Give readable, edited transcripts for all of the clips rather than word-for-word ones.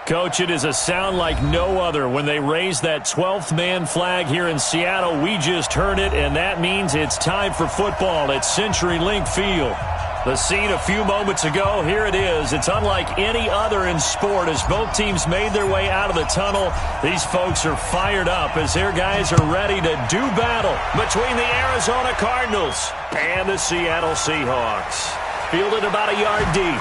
Coach, it is a sound like no other when they raise that 12th man flag here in Seattle. We just heard it, and that means it's time for football at CenturyLink Field. The scene a few moments ago, here it is. It's unlike any other in sport as both teams made their way out of the tunnel. These folks are fired up as their guys are ready to do battle between the Arizona Cardinals and the Seattle Seahawks. Fielded about a yard deep,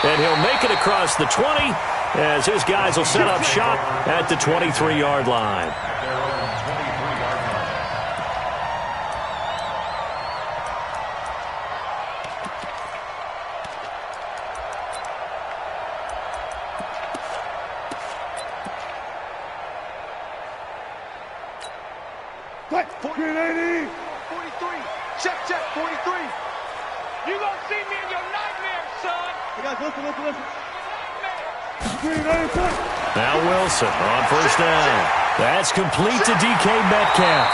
and he'll make it across the 20 as his guys will set up shop at the 23-yard line. Check, 43. Check, 43. You gonna see me in your nightmares, son. You guys, listen. Now Wilson on first down. That's complete to DK Metcalf.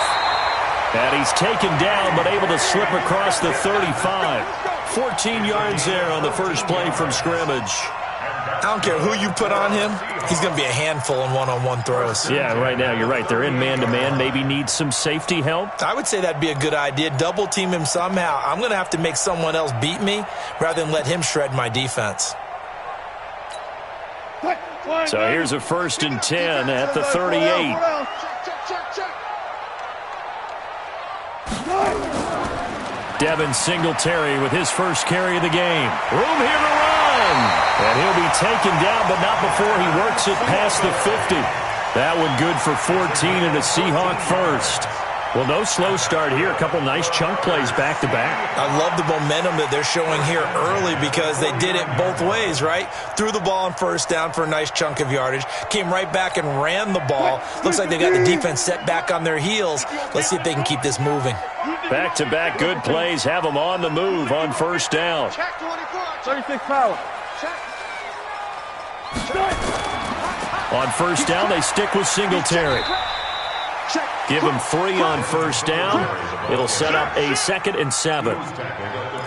And he's taken down but able to slip across the 35. 14 yards there on the first play from scrimmage. I don't care who you put on him, he's going to be a handful in one-on-one throws. Yeah, right now you're right. They're in man-to-man. Maybe needs some safety help. I would say that'd be a good idea. Double team him somehow. I'm going to have to make someone else beat me rather than let him shred my defense. So here's a 1st and 10 at the 38. Devin Singletary with his first carry of the game. Room here to run. And he'll be taken down, but not before he works it past the 50. That one good for 14 and a Seahawk first. Well, no slow start here. A couple nice chunk plays back-to-back. I love the momentum that they're showing here early because they did it both ways, right? Threw the ball on first down for a nice chunk of yardage. Came right back and ran the ball. Looks like they got the defense set back on their heels. Let's see if they can keep this moving. Back-to-back good plays have them on the move on first down. 36 foul. On first down, they stick with Singletary. Give him 3 on first down. It'll set up a 2nd and 7.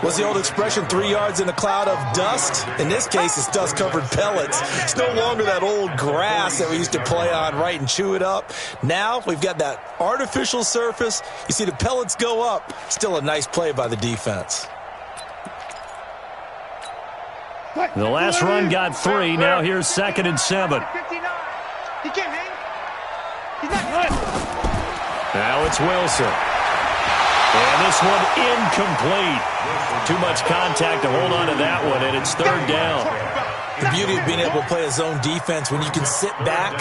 What's the old expression, 3 yards in a cloud of dust? In this case, it's dust-covered pellets. It's no longer that old grass that we used to play on, right, and chew it up. Now we've got that artificial surface. You see the pellets go up. Still a nice play by the defense. The last run got 3. Now here's 2nd and 7. He can't hang. He's not. Now it's Wilson. And this one incomplete. Too much contact to hold on to that one, and it's 3rd down. The beauty of being able to play a zone defense, when you can sit back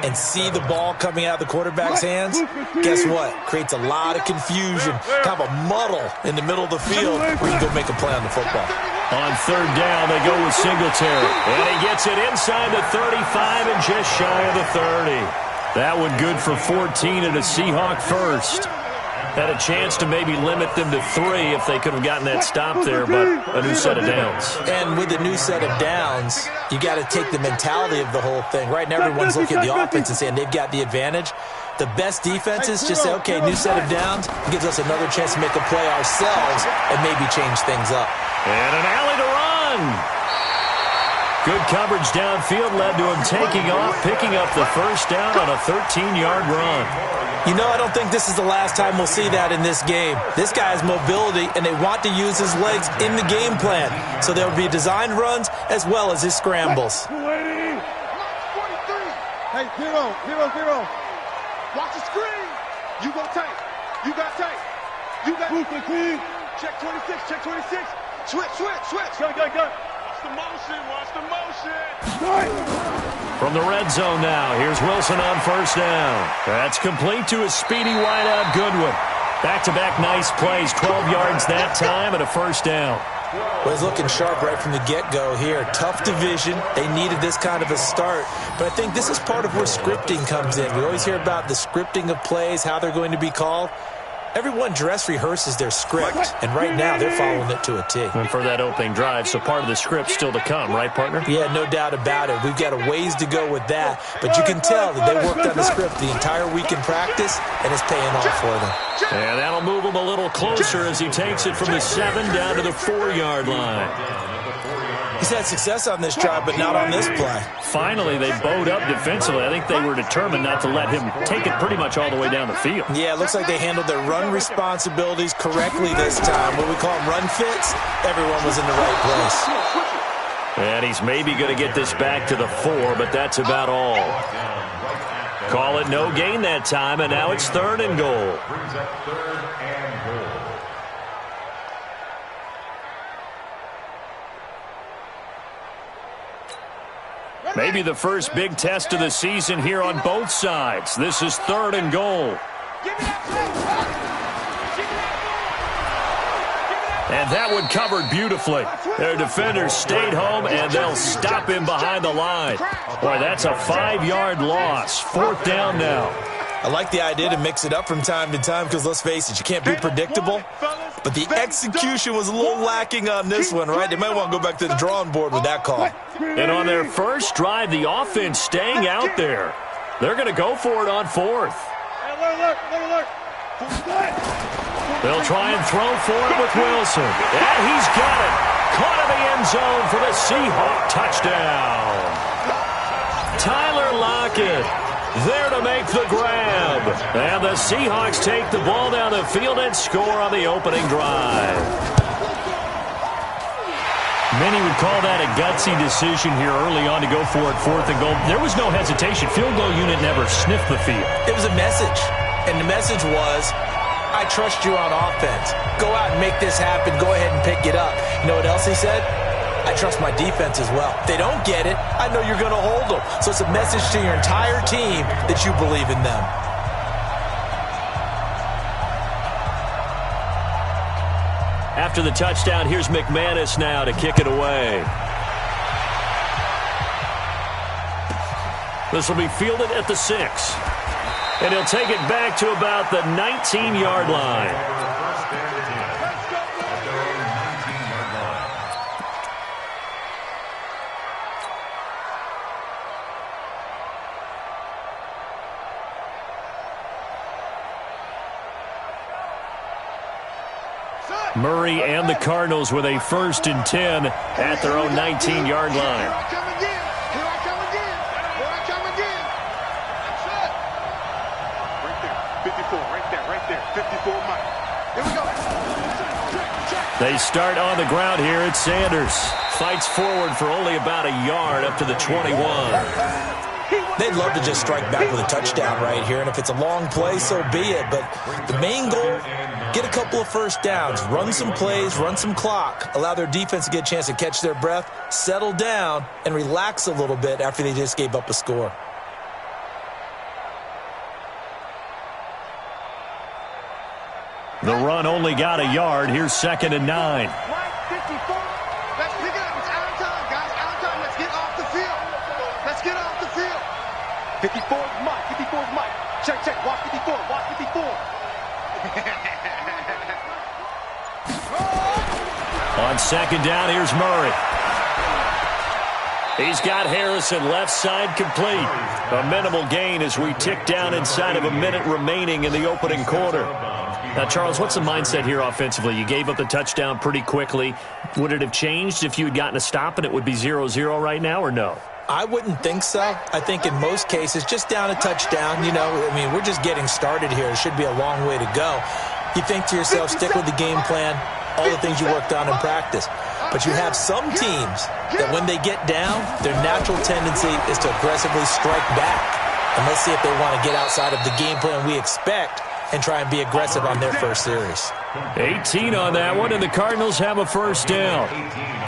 and see the ball coming out of the quarterback's hands, guess what? Creates a lot of confusion, kind of a muddle in the middle of the field where you go make a play on the football. On 3rd down, they go with Singletary. And he gets it inside the 35 and just shy of the 30. That one good for 14 and a Seahawk first. Had a chance to maybe limit them to 3 if they could have gotten that stop there, but a new set of downs. And with the new set of downs, you got to take the mentality of the whole thing. Right now, everyone's looking at the offense and saying they've got the advantage. The best defenses just say, okay, new set of downs gives us another chance to make a play ourselves and maybe change things up. And an alley to run. Good coverage downfield led to him taking off, picking up the first down on a 13-yard run. You know, I don't think this is the last time we'll see that in this game. This guy has mobility, and they want to use his legs in the game plan. So there will be designed runs as well as his scrambles. Hey, 0. Watch the screen. You go tight. You got tight. You got check 26. Switch. Go. Watch the motion. From the red zone now, here's Wilson on first down. That's complete to a speedy wideout Goodwin. Back-to-back nice plays, 12 yards that time and a first down. Well, he's looking sharp right from the get-go here. Tough division. They needed this kind of a start. But I think this is part of where scripting comes in. We always hear about the scripting of plays, how they're going to be called. Everyone dress rehearses their script, and right now they're following it to a T. And for that opening drive, so part of the script still to come, right, partner? Yeah, no doubt about it. We've got a ways to go with that, but you can tell that they worked on the script the entire week in practice, and it's paying off for them. And that'll move him a little closer as he takes it from the 7 down to the 4-yard line. You had success on this drive, but not on this play. Finally, they bowed up defensively. I think they were determined not to let him take it pretty much all the way down the field. Yeah, it looks like they handled their run responsibilities correctly this time. What we call them run fits, everyone was in the right place. And he's maybe going to get this back to the 4, but that's about all. Call it no gain that time, and now it's 3rd and goal. Maybe the first big test of the season here on both sides. This is 3rd and goal. And that one covered beautifully. Their defenders stayed home, and they'll stop him behind the line. Boy, that's a 5-yard loss. 4th down now. I like the idea to mix it up from time to time because, let's face it, you can't be predictable. But the execution was a little lacking on this one, right? They might want to go back to the drawing board with that call. And on their first drive, the offense staying out there. They're going to go for it on 4th. Look. They'll try and throw for it with Wilson. And he's got it. Caught in the end zone for the Seahawk touchdown. Tyler Lockett there to make the grab. And the Seahawks take the ball down the field and score on the opening drive. Many would call that a gutsy decision here early on to go for it 4th and goal. There was no hesitation. Field goal unit never sniffed the field. It was a message. And the message was, I trust you on offense. Go out and make this happen. Go ahead and pick it up. You know what else he said? I trust my defense as well. If they don't get it, I know you're going to hold them. So it's a message to your entire team that you believe in them. After the touchdown, here's McManus now to kick it away. This will be fielded at the 6. And he'll take it back to about the 19-yard line. Murray and the Cardinals with a 1st and 10 at their own 19-yard line. They start on the ground here. It's Sanders. Fights forward for only about a yard up to the 21. They'd love to just strike back with a touchdown right here, and if it's a long play, so be it. But the main goal, get a couple of first downs, run some plays, run some clock, allow their defense to get a chance to catch their breath, settle down, and relax a little bit after they just gave up a score. The run only got a yard. Here's 2nd and 9. Let's pick it up. It's out of time, guys. Out of time. Let's get off the field. Let's get off the field. 54 is Mike. 54 is Mike. Check. Watch 54. Watch 54. On 2nd down, here's Murray. He's got Harrison left side complete. A minimal gain as we tick down inside of a minute remaining in the opening quarter. Now, Charles, what's the mindset here offensively? You gave up the touchdown pretty quickly. Would it have changed if you had gotten a stop and it would be 0-0 right now, or no? I wouldn't think so. I think in most cases, just down a touchdown, we're just getting started here. It should be a long way to go. You think to yourself, stick with the game plan, all the things you worked on in practice. But you have some teams that when they get down, their natural tendency is to aggressively strike back. And let's see if they want to get outside of the game plan we expect and try and be aggressive on their first series. 18 on that one, and the Cardinals have a 1st down.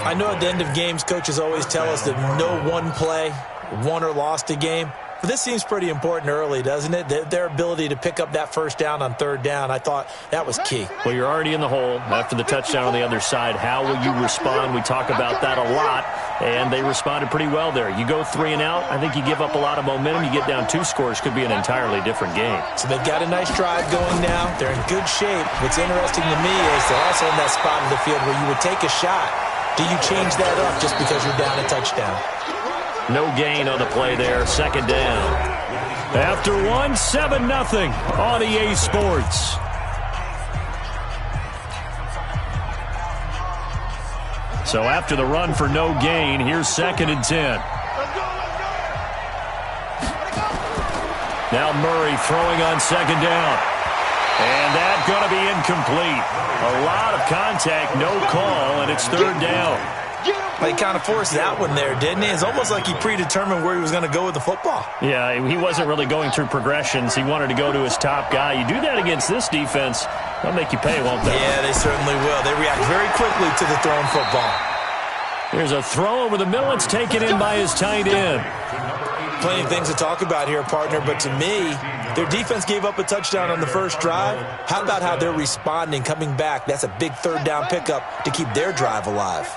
I know at the end of games, coaches always tell us that no one play won or lost a game. But this seems pretty important early, doesn't it? Their ability to pick up that 1st down on 3rd down, I thought that was key. Well, you're already in the hole after the touchdown on the other side. How will you respond? We talk about that a lot, and they responded pretty well there. You go 3 and out, I think you give up a lot of momentum. You get down 2 scores, could be an entirely different game. So they've got a nice drive going now. They're in good shape. What's interesting to me is they're also in that spot of the field where you would take a shot. Do you change that up just because you're down a touchdown? No gain on the play there. 2nd down. After 1, 7-0 on EA Sports. So after the run for no gain, here's 2nd and 10. Now Murray throwing on 2nd down. And that's going to be incomplete. A lot of contact, no call, and it's 3rd down. He kind of forced that one there, didn't he? It's almost like he predetermined where he was going to go with the football. Yeah, he wasn't really going through progressions. He wanted to go to his top guy. You do that against this defense, they'll make you pay, won't they? Yeah, they certainly will. They react very quickly to the thrown football. Here's a throw over the middle. It's taken in by his tight end. Plenty of things to talk about here, partner, but to me, their defense gave up a touchdown on the first drive. How about how they're responding, coming back? That's a big 3rd down pickup to keep their drive alive.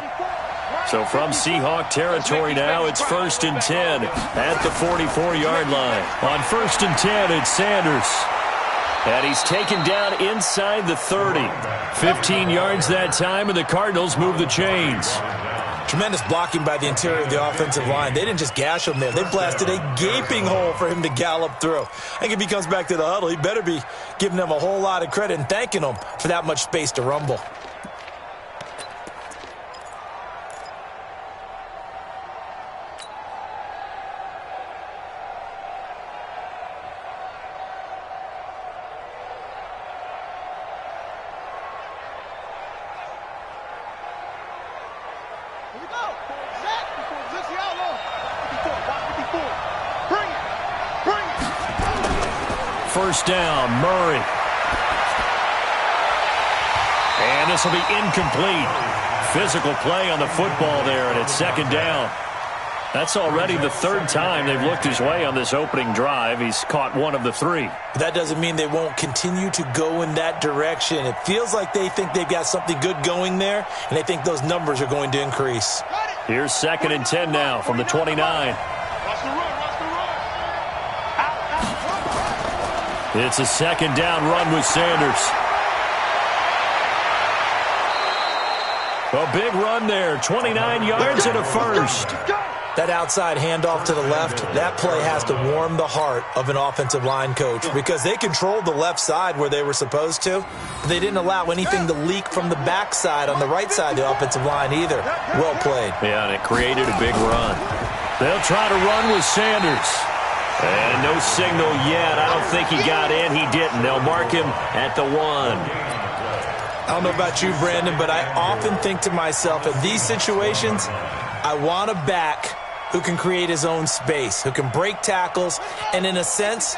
So from Seahawk territory now, it's 1st and 10 at the 44-yard line. On 1st and 10, it's Sanders. And he's taken down inside the 30. 15 yards that time, and the Cardinals move the chains. Tremendous blocking by the interior of the offensive line. They didn't just gash him there. They blasted a gaping hole for him to gallop through. I think if he comes back to the huddle, he better be giving them a whole lot of credit and thanking them for that much space to rumble. First down, Murray. And this will be incomplete. Physical play on the football there, and it's 2nd down. That's already the 3rd time they've looked his way on this opening drive. He's caught 1 of the 3. That doesn't mean they won't continue to go in that direction. It feels like they think they've got something good going there, and they think those numbers are going to increase. Here's 2nd and 10 now from the 29. It's a 2nd down run with Sanders. A big run there, 29 yards and a first. That outside handoff to the left, that play has to warm the heart of an offensive line coach because they controlled the left side where they were supposed to. But they didn't allow anything to leak from the backside on the right side of the offensive line either. Well played. Yeah, and it created a big run. They'll try to run with Sanders. And no signal yet. I don't think he got in. He didn't. They'll mark him at the 1. I don't know about you, Brandon, but I often think to myself, in these situations, I want a back who can create his own space, who can break tackles, and in a sense,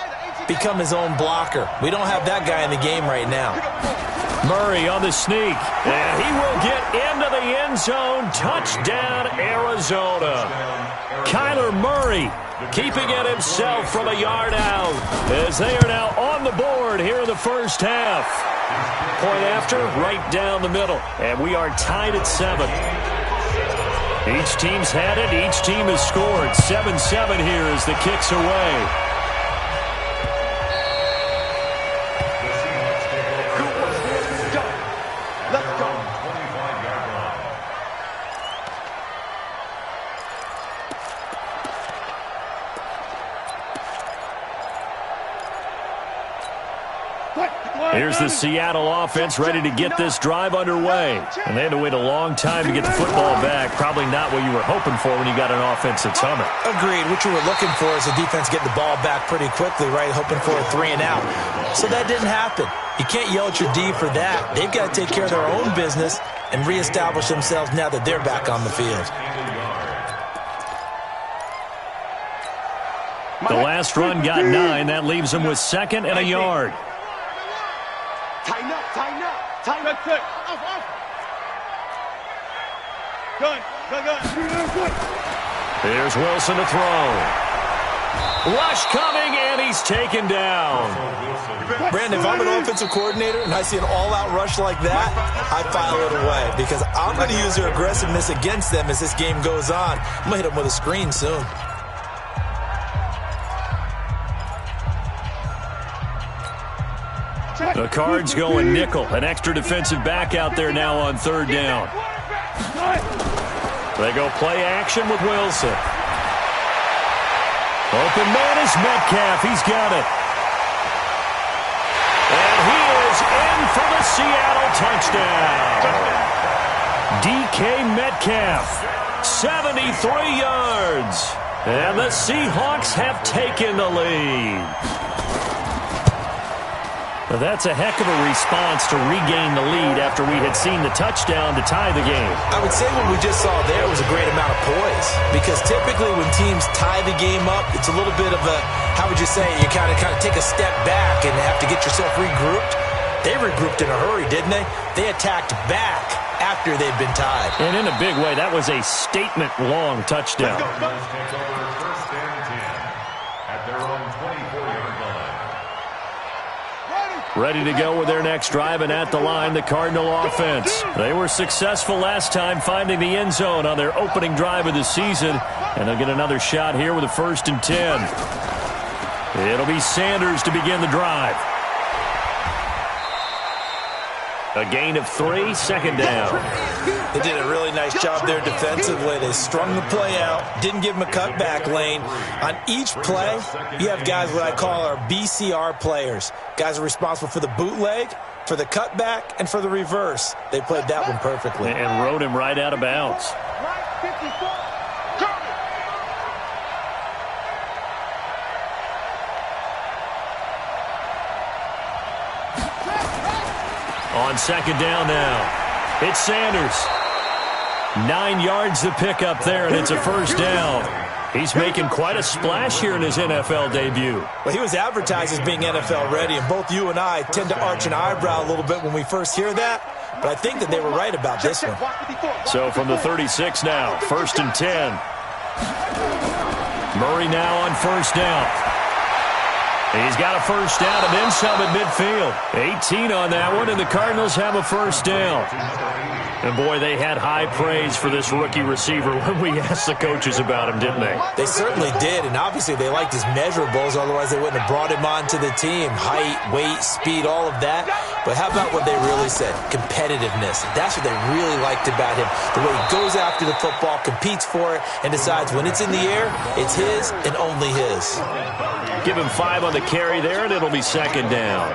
become his own blocker. We don't have that guy in the game right now. Murray on the sneak, and he will get into the end zone. Touchdown, Arizona. Kyler Murray keeping it himself from a yard out as they are now on the board here in the first half. Point after, right down the middle, and we are tied at 7. Each team's had it. Each team has scored. 7-7 here as the kick's away. Here's the Seattle offense ready to get this drive underway. And they had to wait a long time to get the football back. Probably not what you were hoping for when you got an offense that's humming. Agreed. What you were looking for is the defense getting the ball back pretty quickly, right? Hoping for a 3 and out. So that didn't happen. You can't yell at your D for that. They've got to take care of their own business and reestablish themselves now that they're back on the field. The last run got 9. That leaves them with 2nd and a yard. Tighten up, tighten up, tighten up. Good. Here's Wilson to throw. Rush coming, and he's taken down. Brandon, if I'm an offensive coordinator and I see an all-out rush like that, I file it away because I'm going to use their aggressiveness against them as this game goes on. I'm going to hit them with a screen soon. The Cards going nickel. An extra defensive back out there now on 3rd down. They go play action with Wilson. Open man is Metcalf. He's got it. And he is in for the Seattle touchdown. DK Metcalf, 73 yards. And the Seahawks have taken the lead. That's a heck of a response to regain the lead after we had seen the touchdown to tie the game. I would say what we just saw there was a great amount of poise, because typically when teams tie the game up, it's a little bit of a, how would you say, you kind of take a step back and have to get yourself regrouped. They regrouped in a hurry, didn't they? They attacked back after they'd been tied. And in a big way, that was a statement-long touchdown. First and 10 at their own 24-yard line. Ready to go with their next drive, and at the line, the Cardinal offense. They were successful last time finding the end zone on their opening drive of the season, and they'll get another shot here with a 1st and 10. It'll be Sanders to begin the drive. A gain of 3, 2nd down. They did a really nice job there defensively. They strung the play out, didn't give them a cutback lane. On each play, you have guys what I call our BCR players. Guys are responsible for the bootleg, for the cutback, and for the reverse. They played that one perfectly. And rode him right out of bounds. On 2nd down now, it's Sanders. 9 yards to pick up there, and it's a 1st down. He's making quite a splash here in his NFL debut. Well, he was advertised as being NFL ready, and both you and I tend to arch an eyebrow a little bit when we first hear that, but I think that they were right about this one. So from the 36 now, 1st and 10. Murray now on 1st down. He's got a 1st down and then some at midfield. 18 on that one, and the Cardinals have a 1st down. And, boy, they had high praise for this rookie receiver when we asked the coaches about him, didn't they? They certainly did, and obviously they liked his measurables, otherwise they wouldn't have brought him onto the team. Height, weight, speed, all of that. But how about what they really said? Competitiveness. That's what they really liked about him. The way he goes after the football, competes for it, and decides when it's in the air, it's his and only his. Give him 5 on the carry there, and it'll be 2nd down.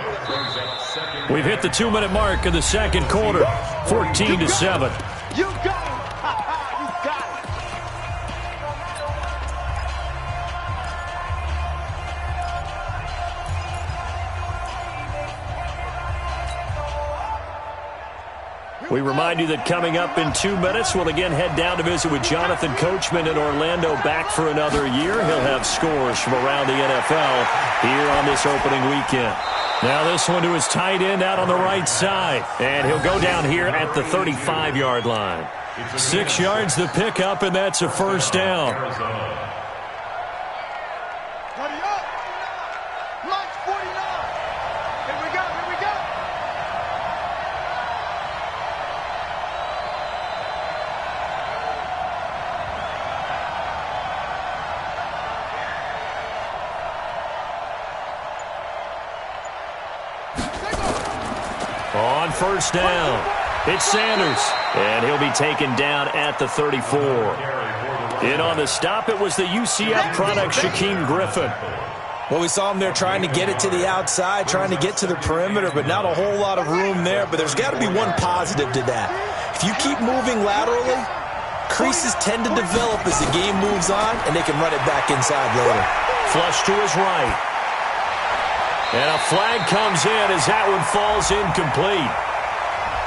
We've hit the 2-minute mark of the 2nd quarter, 14-7. You got it. You got it. We remind you that coming up in 2 minutes, we'll again head down to visit with Jonathan Coachman in Orlando, back for another year. He'll have scores from around the NFL here on this opening weekend. Now this one to his tight end out on the right side. And he'll go down here at the 35-yard line. 6 yards to pick up, and that's a 1st down. Ready up. March 49. Here we go. Here we go. On 1st down, it's Sanders, and he'll be taken down at the 34. In on the stop, it was the UCF product, Shaquem Griffin. Well, we saw him there trying to get it to the outside, trying to get to the perimeter, but not a whole lot of room there. But there's got to be one positive to that. If you keep moving laterally, creases tend to develop as the game moves on, and they can run it back inside later. Flush to his right. And a flag comes in as that one falls incomplete.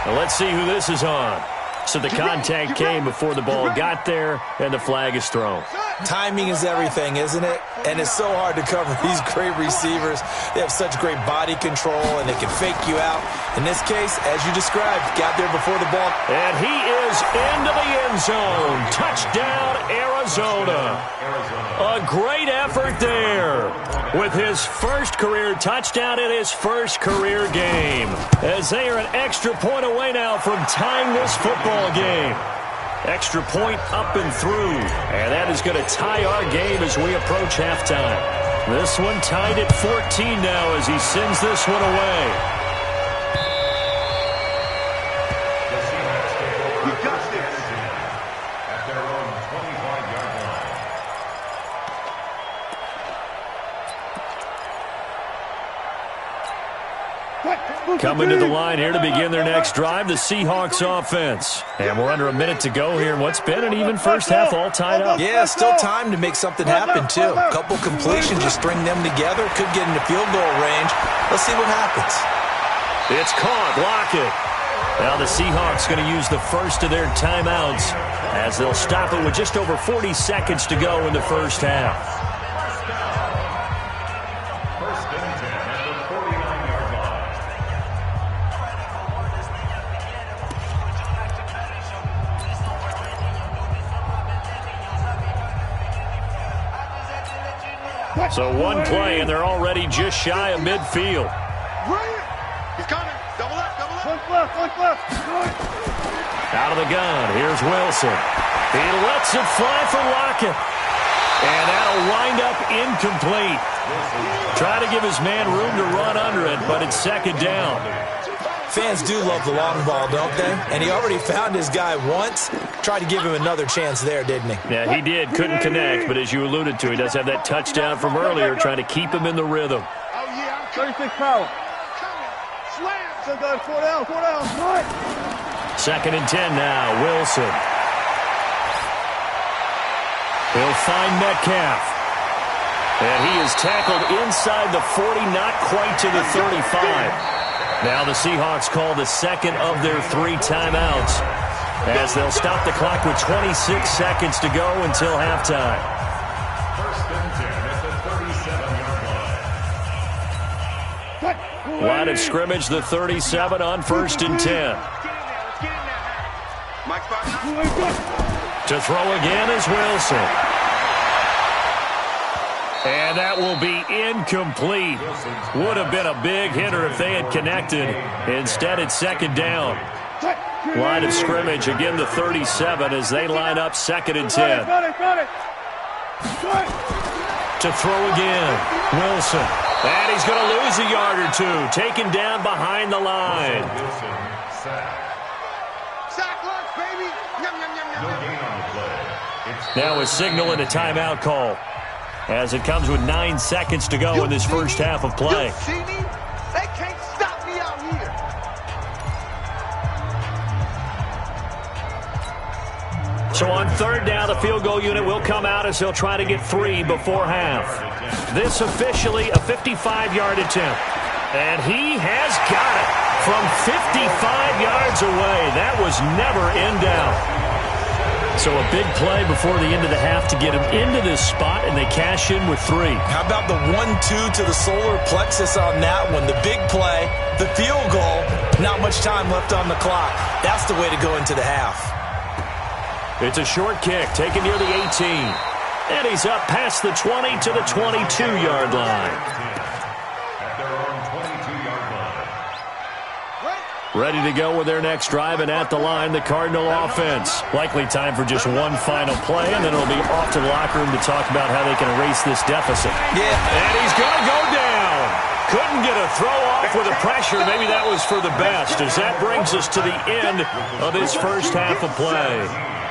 Now let's see who this is on. So the contact came before the ball got there, and the flag is thrown. Timing is everything, isn't it? And it's so hard to cover these great receivers. They have such great body control, and they can fake you out. In this case, as you described, got there before the ball. And he is into the end zone. Touchdown, Arizona. A great effort there with his first career touchdown in his first career game, as they are an extra point away now from tying this football game. Extra point up and through, and that is going to tie our game as we approach halftime. This one tied at 14 now as he sends this one away. You got this. At their own 25-yard line. Quick. Coming to the line here to begin their next drive, the Seahawks offense. And we're under a minute to go here in what's been an even first half, all tied up. Yeah, still time to make something happen, too. A couple completions, just string them together. Could get into field goal range. Let's see what happens. It's caught. Lockett. Now the Seahawks going to use the first of their timeouts as they'll stop it with just over 40 seconds to go in the first half. So one play, and they're already just shy of midfield. He's coming. Double up, double up. One left. Out of the gun, here's Wilson. He lets it fly for Lockett. And that'll wind up incomplete. Try to give his man room to run under it, but it's second down. Fans do love the long ball, don't they? And he already found his guy once. Tried to give him another chance there, didn't he? Yeah, he did. Couldn't connect, but as you alluded to, he does have that touchdown from earlier, trying to keep him in the rhythm. Oh, yeah, I'm 36 power. coming. Slam. Still got 4 down. Second and 10 now, Wilson. He'll find Metcalf. And he is tackled inside the 40, not quite to the 35. Now the Seahawks call the second of their 3 timeouts as they'll stop the clock with 26 seconds to go until halftime. First and 10 at the 37-yard line. Line of scrimmage, the 37 on first and 10. Mike spot. To throw again is Wilson. And that will be incomplete. Would have been a big hitter if they had connected. Instead, it's second down. Line of scrimmage, again the 37 as they line up second and 10. To throw again, Wilson. And he's going to lose a yard or two. Taken down behind the line. Sack lunch, baby. Yum, yum, yum, yum, No yum. gain on the play. Now a signal and a timeout call as it comes with 9 seconds to go in this first half of play. You see me? They can't stop me out here. So on third down, the field goal unit will come out as they'll try to get 3 before half. This officially a 55-yard attempt. And he has got it from 55 yards away. That was never in doubt. So a big play before the end of the half to get him into this spot, and they cash in with 3. How about the 1-2 to the solar plexus on that one? The big play, the field goal, not much time left on the clock. That's the way to go into the half. It's a short kick taken near the 18. And he's up past the 20 to the 22-yard line. At their own 22-yard line. Ready to go with their next drive, and at the line, the Cardinal offense. Likely time for just one final play, and then it'll be off to the locker room to talk about how they can erase this deficit. Yeah. And he's going to go down. Couldn't get a throw off with the pressure. Maybe that was for the best, as that brings us to the end of this first half of play.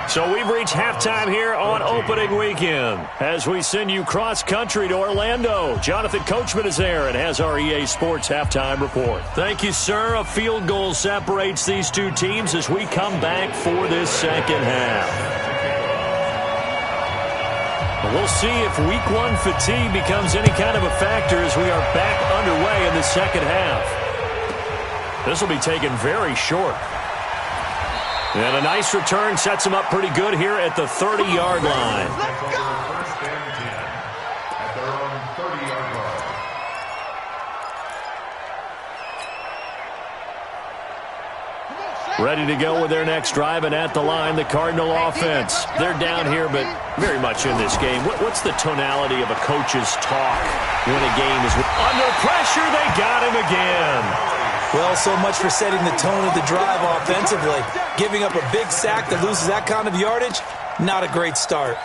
So we've reached halftime here on opening weekend as we send you cross-country to Orlando. Jonathan Coachman is there and has our EA Sports halftime report. Thank you, sir. A field goal separates these two teams as we come back for this second half. We'll see if week 1 fatigue becomes any kind of a factor as we are back underway in the second half. This will be taken very short. And a nice return sets him up pretty good here at the 30-yard line. Let's go. First and 10 at their own 30-yard line. Ready to go with their next drive, and at the line, the Cardinal offense. They're down here, but very much in this game. What's the tonality of a coach's talk when a game is under pressure? They got him again. Well, so much for setting the tone of the drive offensively. Giving up a big sack that loses that kind of yardage, not a great start.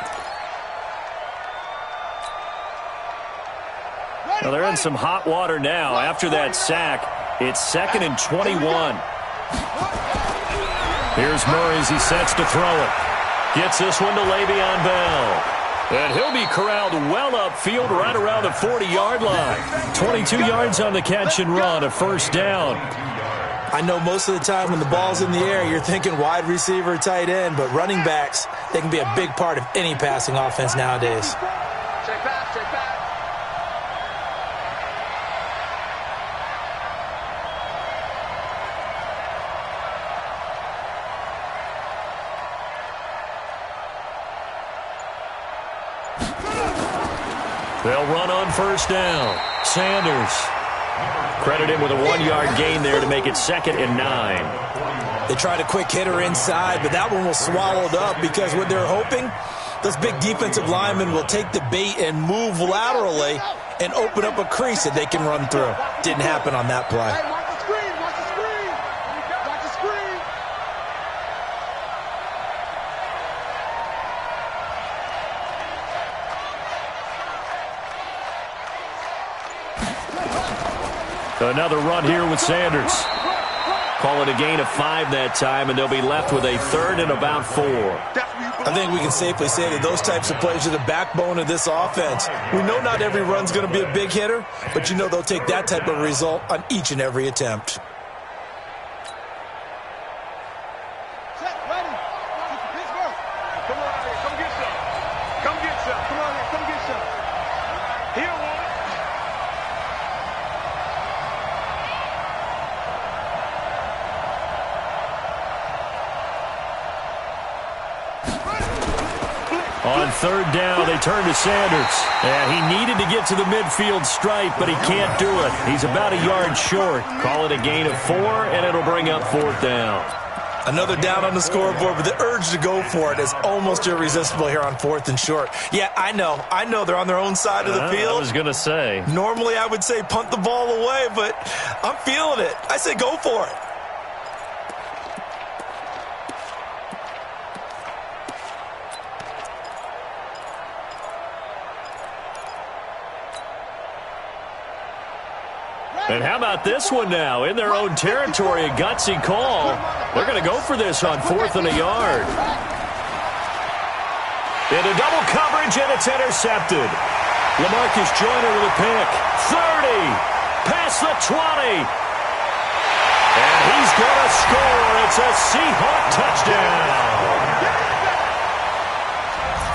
Well, they're in some hot water now. After that sack, it's 2nd and 21. Here's Murray as he sets to throw it. Gets this one to Le'Veon Bell. And he'll be corralled well upfield right around the 40-yard line. 22 yards on the catch and run, a first down. I know most of the time when the ball's in the air, you're thinking wide receiver, tight end, but running backs, they can be a big part of any passing offense nowadays. Check back, check back. They'll run on first down. Sanders. Credit him with a 1-yard gain there to make it 2nd and 9. They tried a quick hitter inside, but that one was swallowed up because what they're hoping, those big defensive linemen will take the bait and move laterally and open up a crease that they can run through. Didn't happen on that play. Hey, watch the screen, watch the screen. Watch the screen. Another run here with Sanders. Call it a gain of 5 that time, and they'll be left with a 3rd and about 4. I think we can safely say that those types of plays are the backbone of this offense. We know not every run's going to be a big hitter, but you know they'll take that type of result on each and every attempt. Set, ready. Pittsburgh. Come on out here, come get some. Come get some. Come on here, come get some. He don't want it. On 3rd down, they turn to Sanders. And he needed to get to the midfield stripe, but he can't do it. He's about a yard short. Call it a gain of 4, and it'll bring up 4th down. Another down on the scoreboard, but the urge to go for it is almost irresistible here on 4th and short. Yeah, I know they're on their own side of the field. I was going to say. Normally I would say punt the ball away, but I'm feeling it. I say go for it. And how about this one now? In their own territory, a gutsy call. They're going to go for this on 4th and a yard. Into double coverage, and it's intercepted. LaMarcus Joyner with a pick. 30. Past the 20. And he's going to score. It's a Seahawk touchdown.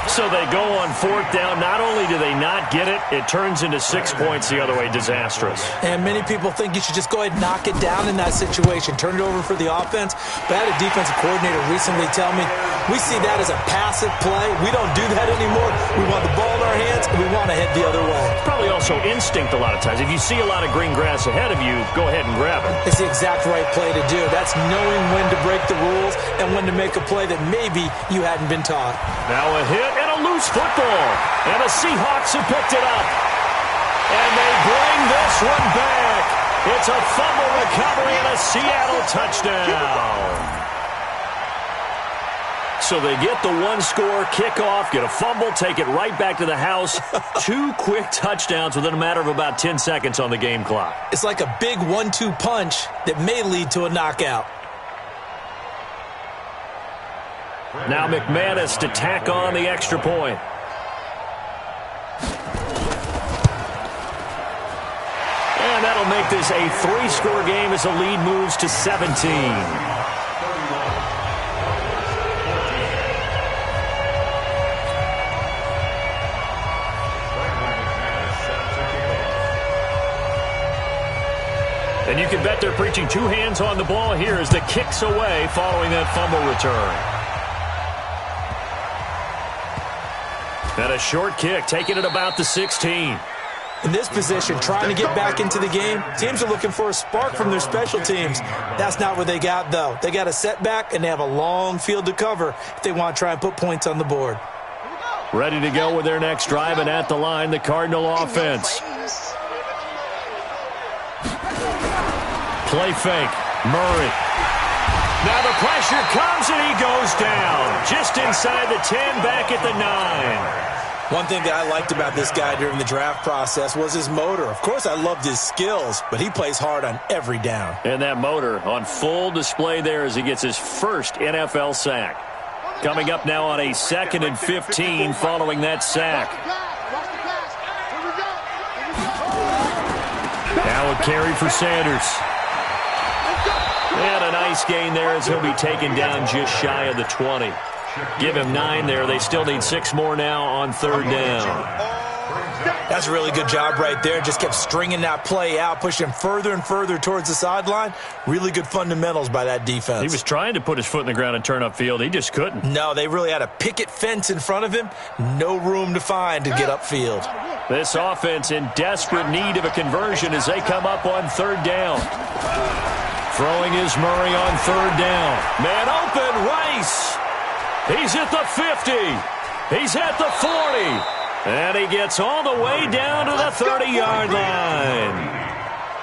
So they go on 4th down. Not only do they not get it, it turns into 6 points the other way. Disastrous. And many people think you should just go ahead and knock it down in that situation. Turn it over for the offense. But I had a defensive coordinator recently tell me, we see that as a passive play. We don't do that anymore. We want the ball in our hands, and we want to head the other way. Probably also instinct a lot of times. If you see a lot of green grass ahead of you, go ahead and grab it. It's the exact right play to do. That's knowing when to break the rules and when to make a play that maybe you hadn't been taught. Now a hit and a loose football. And the Seahawks have picked it up. And they bring this one back. It's a fumble recovery and a Seattle touchdown. So they get the 1-score kickoff, get a fumble, take it right back to the house. 2 quick touchdowns within a matter of about 10 seconds on the game clock. It's like a big 1-2 punch that may lead to a knockout. Now McManus to tack on the extra point. And that'll make this a 3-score game as the lead moves to 17. And you can bet they're preaching 2 hands on the ball here as the kick's away following that fumble return. And a short kick, taking it about the 16. In this position, trying to get back into the game, teams are looking for a spark from their special teams. That's not what they got, though. They got a setback, and they have a long field to cover if they want to try and put points on the board. Ready to go with their next drive, and at the line, the Cardinal offense. Play fake. Murray. Now the pressure comes, and he goes down. Just inside the 10, back at the 9. One thing that I liked about this guy during the draft process was his motor. Of course, I loved his skills, but he plays hard on every down. And that motor on full display there as he gets his first NFL sack. Coming up now on a 2nd and 15 following that sack. Now a carry for Sanders. And a nice gain there as he'll be taken down just shy of the 20. Give him 9 there. They still need 6 more now on 3rd down. That's a really good job right there. Just kept stringing that play out, pushing him further and further towards the sideline. Really good fundamentals by that defense. He was trying to put his foot in the ground and turn upfield. He just couldn't. No, they really had a picket fence in front of him. No room to find to get upfield. This offense in desperate need of a conversion as they come up on 3rd down. Throwing is Murray on 3rd down. Man open, Rice. He's at the 50. He's at the 40. And he gets all the way down to the 30-yard line.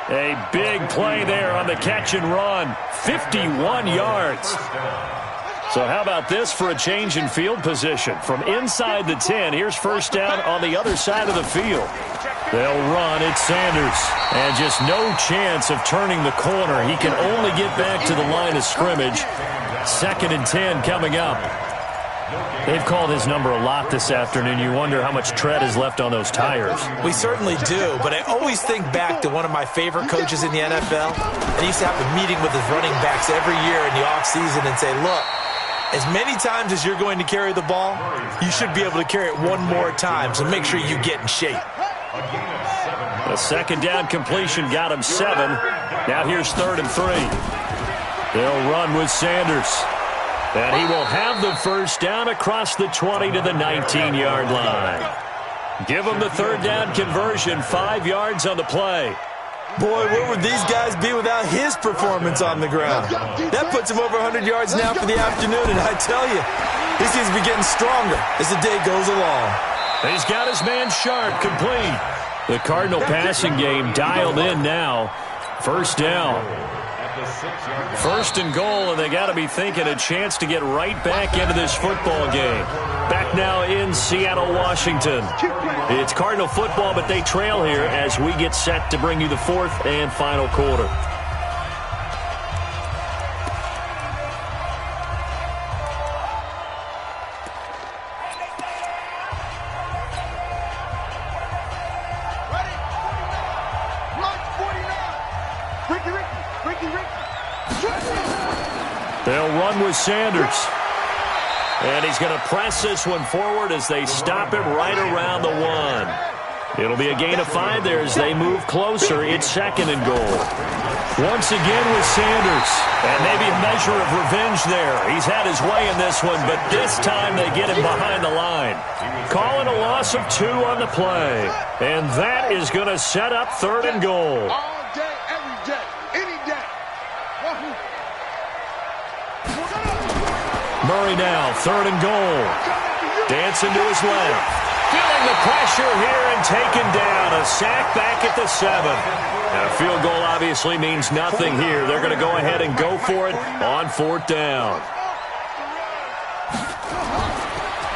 A big play there on the catch and run. 51 yards. So how about this for a change in field position? From inside the 10, here's 1st down on the other side of the field. They'll run. It's Sanders. And just no chance of turning the corner. He can only get back to the line of scrimmage. 2nd and 10 coming up. They've called his number a lot this afternoon. You wonder how much tread is left on those tires. We certainly do, but I always think back to one of my favorite coaches in the NFL. And he used to have a meeting with his running backs every year in the offseason and say, look, as many times as you're going to carry the ball, you should be able to carry it one more time, so make sure you get in shape. The 2nd down completion got him 7. Now here's 3rd and 3. They'll run with Sanders. And he will have the 1st down across the 20 to the 19-yard line. Give him the 3rd down conversion, 5 yards on the play. Boy, where would these guys be without his performance on the ground? That puts him over 100 yards now for the afternoon, and I tell you, he seems to be getting stronger as the day goes along. He's got his man Sharp complete. The Cardinal passing game dialed in now. 1st down. 1st and goal, and they got to be thinking a chance to get right back into this football game. Back now in Seattle, Washington. It's Cardinal football, but they trail here as we get set to bring you the 4th and final quarter. They'll run with Sanders. And he's going to press this one forward as they stop him right around the 1. It'll be a gain of 5 there as they move closer. It's 2nd and goal. Once again with Sanders. And maybe a measure of revenge there. He's had his way in this one, but this time they get him behind the line. Calling a loss of 2 on the play. And that is going to set up 3rd and goal. All day, every day, any day. Murray now, 3rd and goal. Dancing to his left. Feeling the pressure here and taken down. A sack back at the 7. Now, a field goal obviously means nothing here. They're going to go ahead and go for it on 4th down.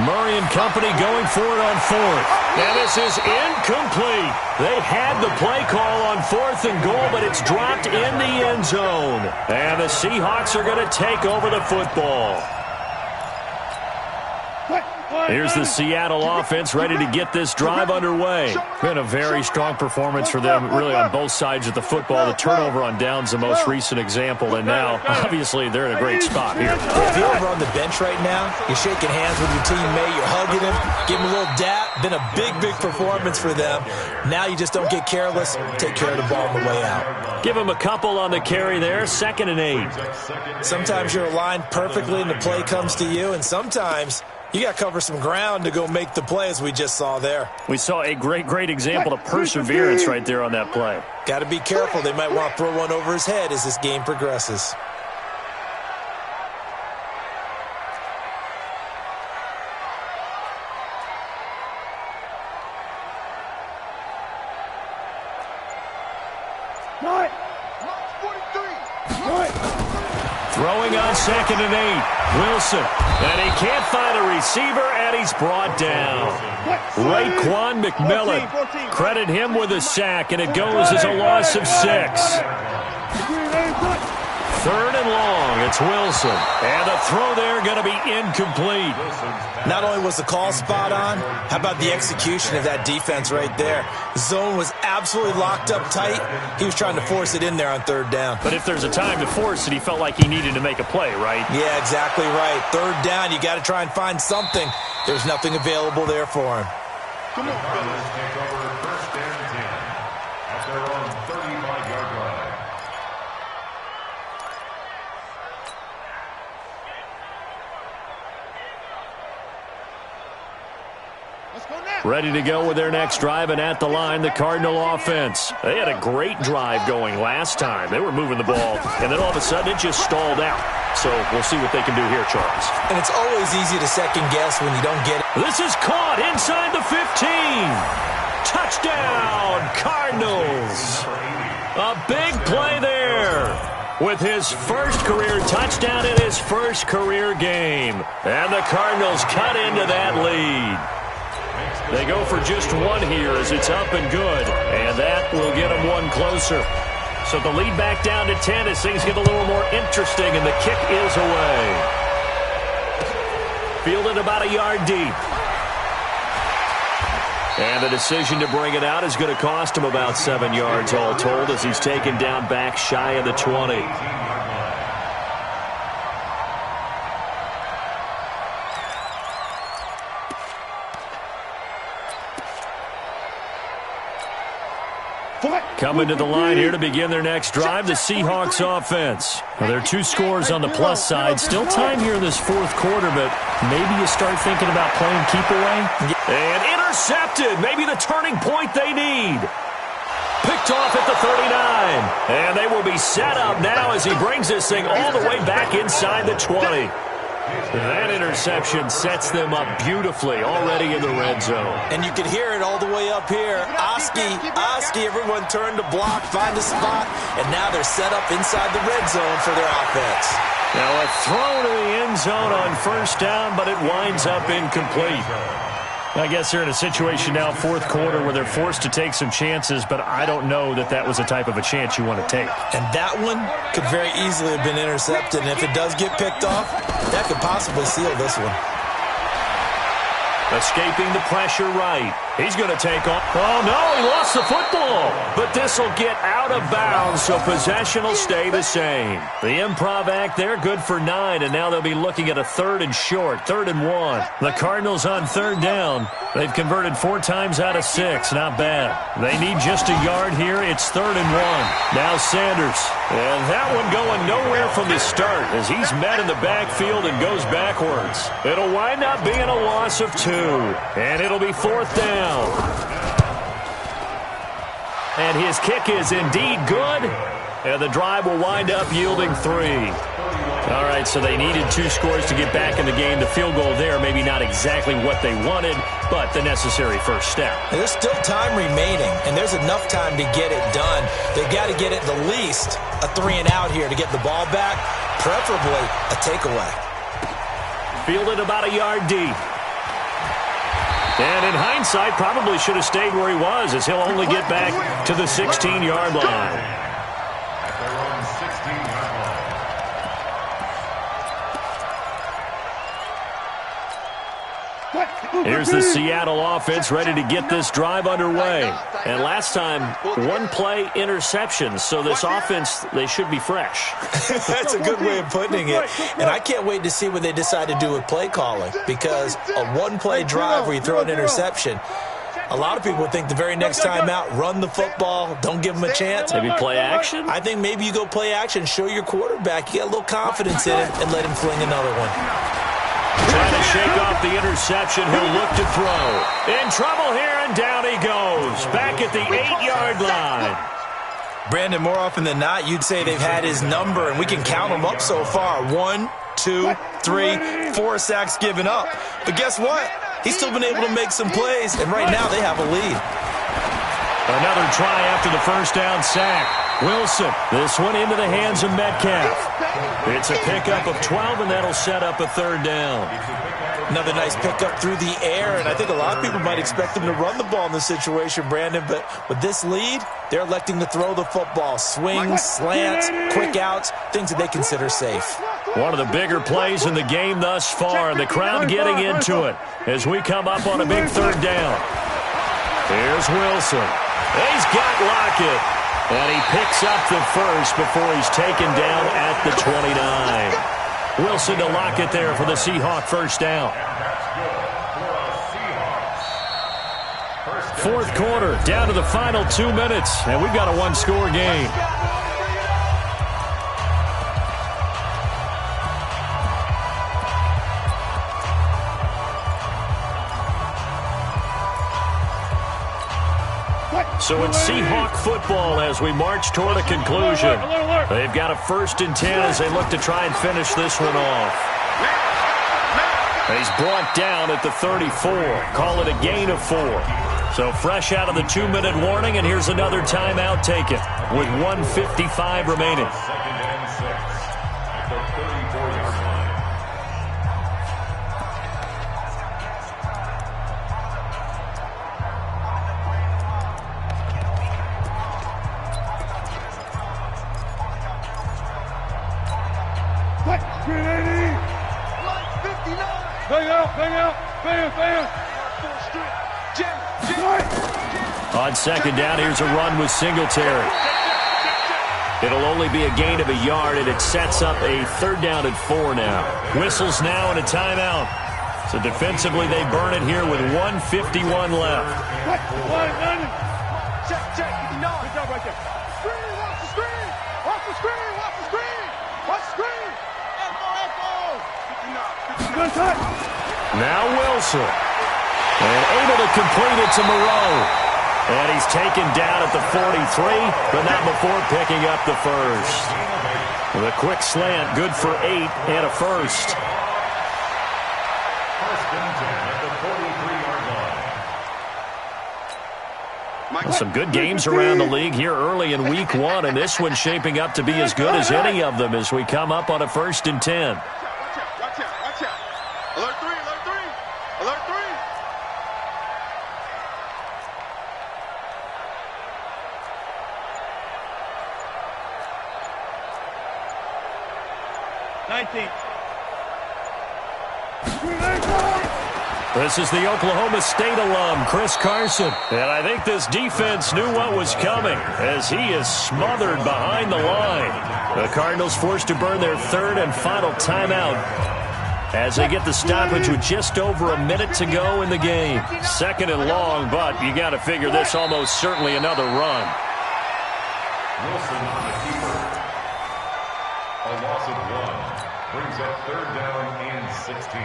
Murray and company going for it on 4th. And this is incomplete. They had the play call on 4th and goal, but it's dropped in the end zone. And the Seahawks are going to take over the football. Here's the Seattle offense ready to get this drive underway. Been a very strong performance for them, really, on both sides of the football. The turnover on down's the most recent example, and now, obviously, they're in a great spot here. If you're over on the bench right now, you're shaking hands with your teammate, you're hugging him, give him a little dap. Been a big, big performance for them. Now you just don't get careless. Take care of the ball on the way out. Give him a couple on the carry there, 2nd and 8. Sometimes you're aligned perfectly and the play comes to you, and sometimes you got to cover some ground to go make the play, as we just saw there. We saw a great example of perseverance right there on that play. Got to be careful. They might want to throw one over his head as this game progresses. Throwing on 2nd and 8. Wilson. And he can't find a receiver, and he's brought down. Raekwon McMillan. Credit him with a sack, and it goes as a loss of 6. 3rd and long. It's Wilson. And the throw there going to be incomplete. Not only was the call spot on, how about the execution of that defense right there? The zone was absolutely locked up tight. He was trying to force it in there on 3rd down. But if there's a time to force it, he felt like he needed to make a play, right? Yeah, exactly right. 3rd down, you got to try and find something. There's nothing available there for him. Come on, fellas. Take over 1st and 10 at their own 35-yard line. Let's go now. Ready to go with their next drive, and at the line, the Cardinal offense. They had a great drive going last time. They were moving the ball, and then all of a sudden it just stalled out. So we'll see what they can do here, Charles. And it's always easy to second guess when you don't get it. This is caught inside the 15. Touchdown, Cardinals. A big play there with his first career touchdown in his first career game. And the Cardinals cut into that lead. They go for just one here as it's up and good, and that will get them one closer. So the lead back down to 10 as things get a little more interesting, and the kick is away. Fielded about a yard deep. And the decision to bring it out is going to cost him about 7 yards all told as he's taken down back shy of the 20. Coming to the line here to begin their next drive, the Seahawks offense. Well, there are 2 scores on the plus side. Still time here in this 4th quarter, but maybe you start thinking about playing keep away. And intercepted. Maybe the turning point they need. Picked off at the 39. And they will be set up now as he brings this thing all the way back inside the 20. That interception sets them up beautifully already in the red zone. And you can hear it all the way up here. Oski, everyone turned to block, find a spot, and now they're set up inside the red zone for their offense. Now a throw to the end zone on 1st down, but it winds up incomplete. I guess they're in a situation now, 4th quarter, where they're forced to take some chances, but I don't know that that was the type of a chance you want to take. And that one could very easily have been intercepted, and if it does get picked off, that could possibly seal this one. Escaping the pressure right. He's going to take off. Oh, no, he lost the football. But this will get out of bounds, so possession will stay the same. The improv act there, good for 9, and now they'll be looking at a 3rd and short, 3rd and 1. The Cardinals on 3rd down. They've converted 4 times out of 6. Not bad. They need just a yard here. It's 3rd and 1. Now Sanders. And that one going nowhere from the start as he's met in the backfield and goes backwards. It'll wind up being a loss of 2. And it'll be 4th down. And his kick is indeed good. And the drive will wind up yielding 3. All right, so they needed 2 scores to get back in the game. The field goal there, maybe not exactly what they wanted, but the necessary first step. And there's still time remaining, and there's enough time to get it done. They've got to get it the least a 3 and out here to get the ball back, preferably a takeaway. Fielded about a yard deep. And in hindsight, probably should have stayed where he was, as he'll only get back to the 16-yard line. At their own 16-yard line. Here's the Seattle offense ready to get this drive underway. And last time, 1 play interception. So this offense, they should be fresh. That's a good way of putting it. And I can't wait to see what they decide to do with play calling, because a 1-play drive where you throw an interception, a lot of people think the very next time out, run the football, don't give them a chance. Maybe play action? I think maybe you go play action, show your quarterback, you got a little confidence in him, and let him fling another one. Trying to shake off the interception. He'll look to throw. In trouble here, and down he goes. Back at the 8-yard line. Brandon, more often than not, you'd say they've had his number, and we can count them up so far. 1, 2, 3, 4 sacks given up. But guess what? He's still been able to make some plays, and right now they have a lead. Another try after the first down sack. Wilson, this one into the hands of Metcalf. It's a pickup of 12, and that'll set up a 3rd down. Another nice pickup through the air, and I think a lot of people might expect them to run the ball in this situation, Brandon, but with this lead, they're electing to throw the football. Swings, slants, quick outs, things that they consider safe. One of the bigger plays in the game thus far, and the crowd getting into it as we come up on a big third down. Here's Wilson. He's got Lockett, and he picks up the first before he's taken down at the 29. Wilson to Lockett there for the Seahawk first down. Fourth quarter, down to the final 2 minutes, and we've got a one-score game. So it's Seahawk football as we march toward a conclusion. They've got a 1st and 10 as they look to try and finish this one off. He's brought down at the 34. Call it a gain of 4. So fresh out of the 2-minute warning, and here's another timeout taken with 1:55 remaining. On second down, here's a run with Singletary. It'll only be a gain of a yard, and it sets up a 3rd down and 4 now. Whistles now and a timeout. So defensively, they burn it here with 1:51 left. Check. Good job right there. Screen, watch the screen. Watch the screen. Watch the screen. Echo. Now Wilson. And able to complete it to Moreau. And he's taken down at the 43, but not before picking up the first. The quick slant, good for 8 and a first. Some good games around the league here early in week 1, and this one's shaping up to be as good as any of them as we come up on a 1st and 10. Watch out. Alert 3. Alert 3. 19. This is the Oklahoma State alum, Chris Carson. And I think this defense knew what was coming as he is smothered behind the line. The Cardinals forced to burn their 3rd and final timeout as they get the stoppage with just over a minute to go in the game. 2nd and long, but you got to figure this almost certainly another run. Wilson on the keeper. A loss of 1 brings up 3rd down and 16.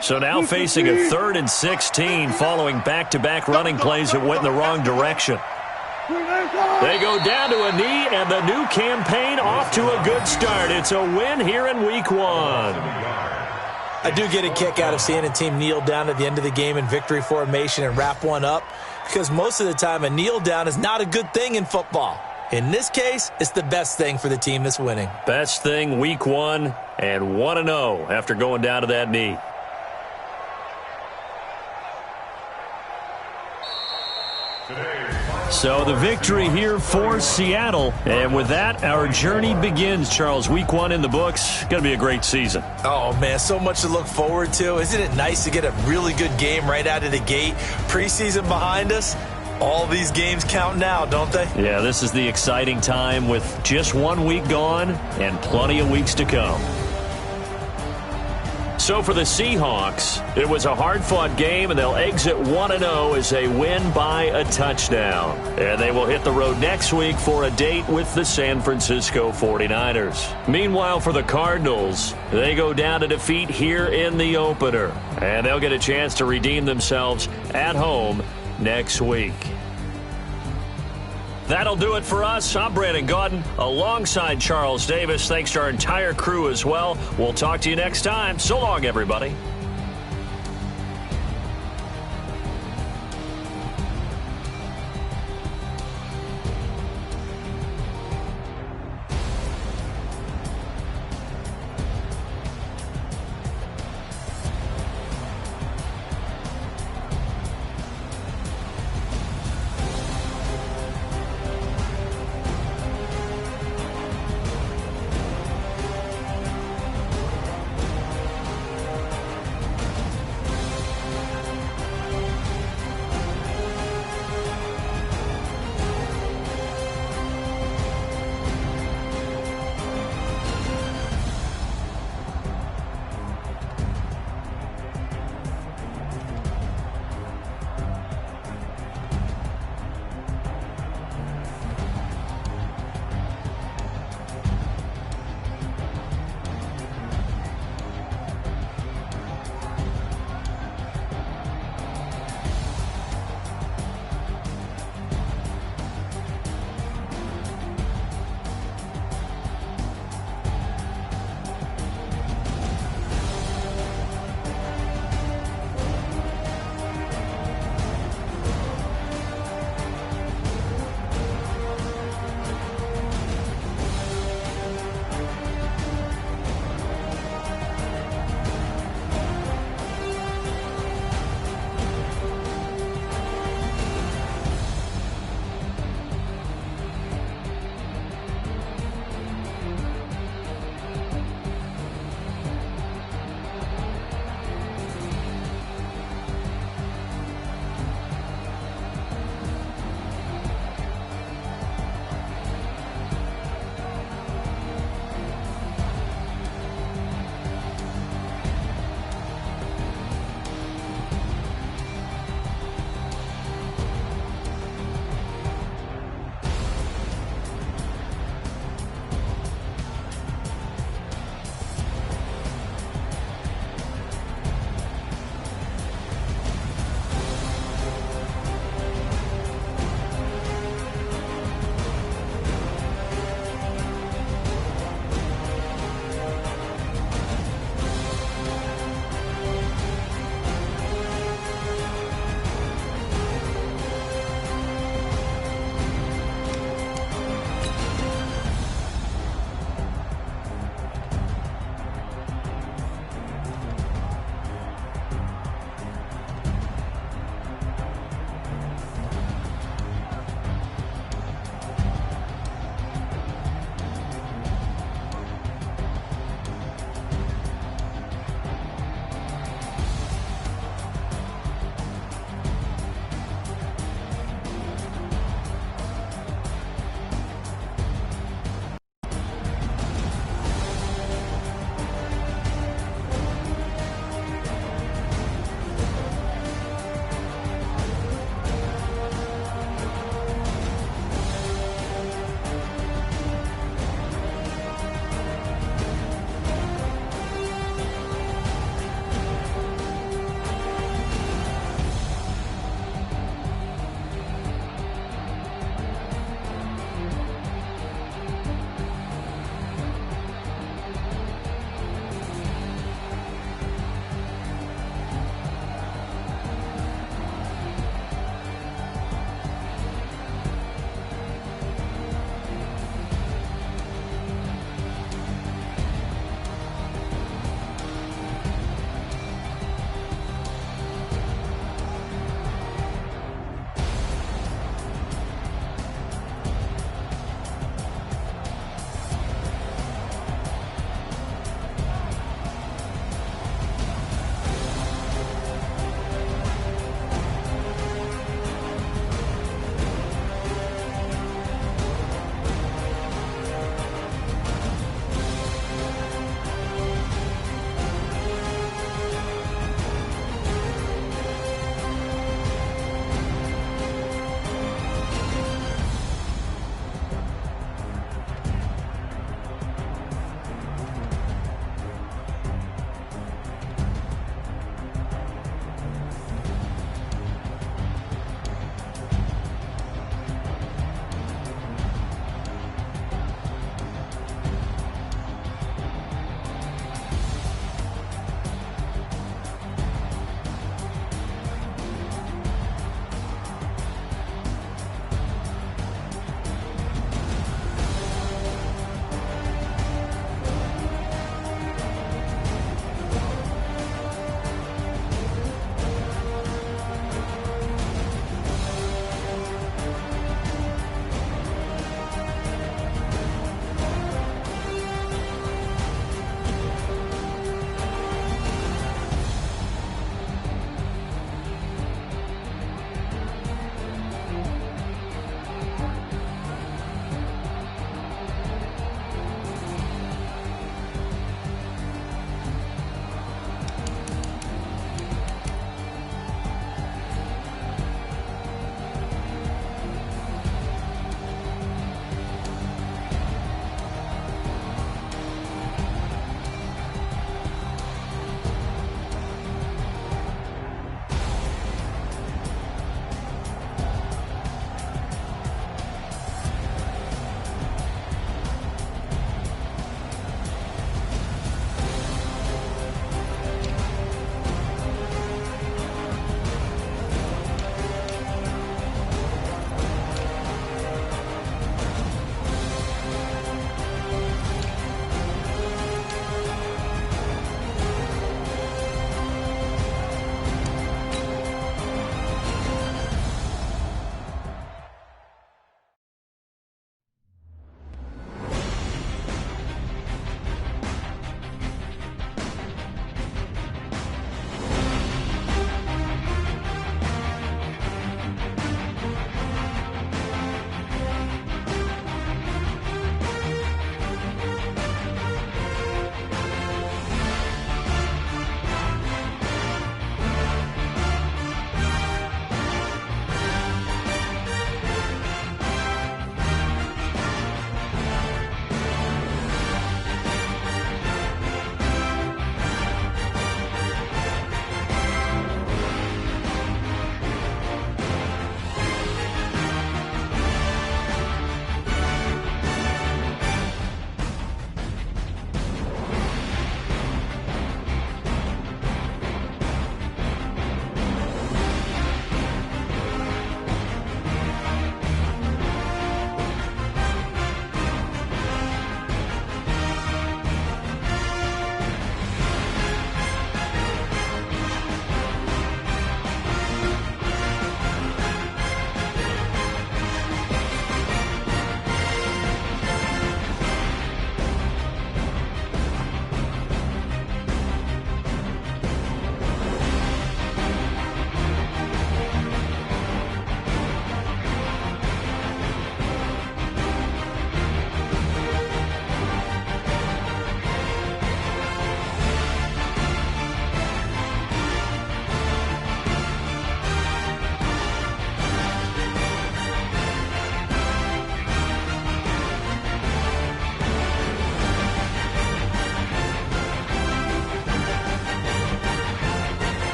So now facing a 3rd and 16 following back-to-back running plays that went in the wrong direction. They go down to a knee, and the new campaign off to a good start. It's a win here in week 1. I do get a kick out of seeing a team kneel down at the end of the game in victory formation and wrap one up, because most of the time a kneel down is not a good thing in football. In this case, it's the best thing for the team that's winning. Best thing week 1 and 1-0 after going down to that knee. So the victory here for Seattle. And with that, our journey begins, Charles. Week 1 in the books. Going to be a great season. Oh, man, so much to look forward to. Isn't it nice to get a really good game right out of the gate? Preseason behind us. All these games count now, don't they? Yeah, this is the exciting time with just 1 week gone and plenty of weeks to come. So for the Seahawks, it was a hard-fought game, and they'll exit 1-0 as they win by a touchdown. And they will hit the road next week for a date with the San Francisco 49ers. Meanwhile, for the Cardinals, they go down to defeat here in the opener. And they'll get a chance to redeem themselves at home next week. That'll do it for us. I'm Brandon Gaudin alongside Charles Davis. Thanks to our entire crew as well. We'll talk to you next time. So long, everybody.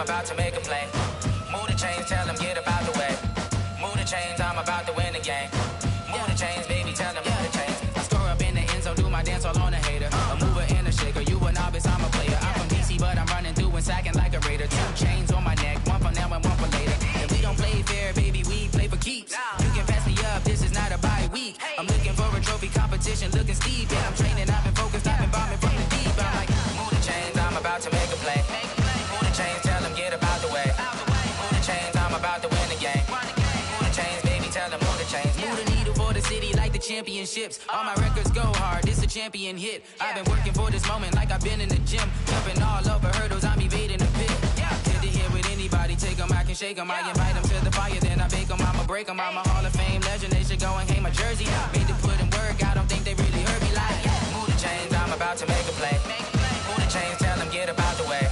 about to make a play. Move the chains, tell them get about the way. Move the chains, I'm about to win the game. Move the chains, baby, tell them move the chains. I score up in the end zone, do my dance all on a hater. A mover and a shaker, you a novice, I'm a player. I'm from DC, but I'm running through and sacking like a raider. 2 chains on my neck, one for now and one for later. And we don't play fair, baby, we play for keeps. You can pass me up, this is not a bye week. I'm looking for a trophy competition, looking steep. And I'm training, I've been focused, I've been bombing from the deep. I'm like, move the chains, I'm about to make a play. Move the chains, tell them get about the way. Move the chains, I'm about to win the game. Move the chains, baby, tell them move the chains. Move the needle for the city like the championships. All my records go hard, this a champion hit. I've been working for this moment like I've been in the gym. Jumping all over hurdles, I'm evading the pit. Did to hit with anybody, take them, I can shake them. I invite them to the fire, then I bake them, I'ma break them. I'm a Hall of Fame legend, they should go and hang my jersey. Made to put in work, I don't think they really heard me like, move the chains, I'm about to make a play. Move the chains, tell them get about the way.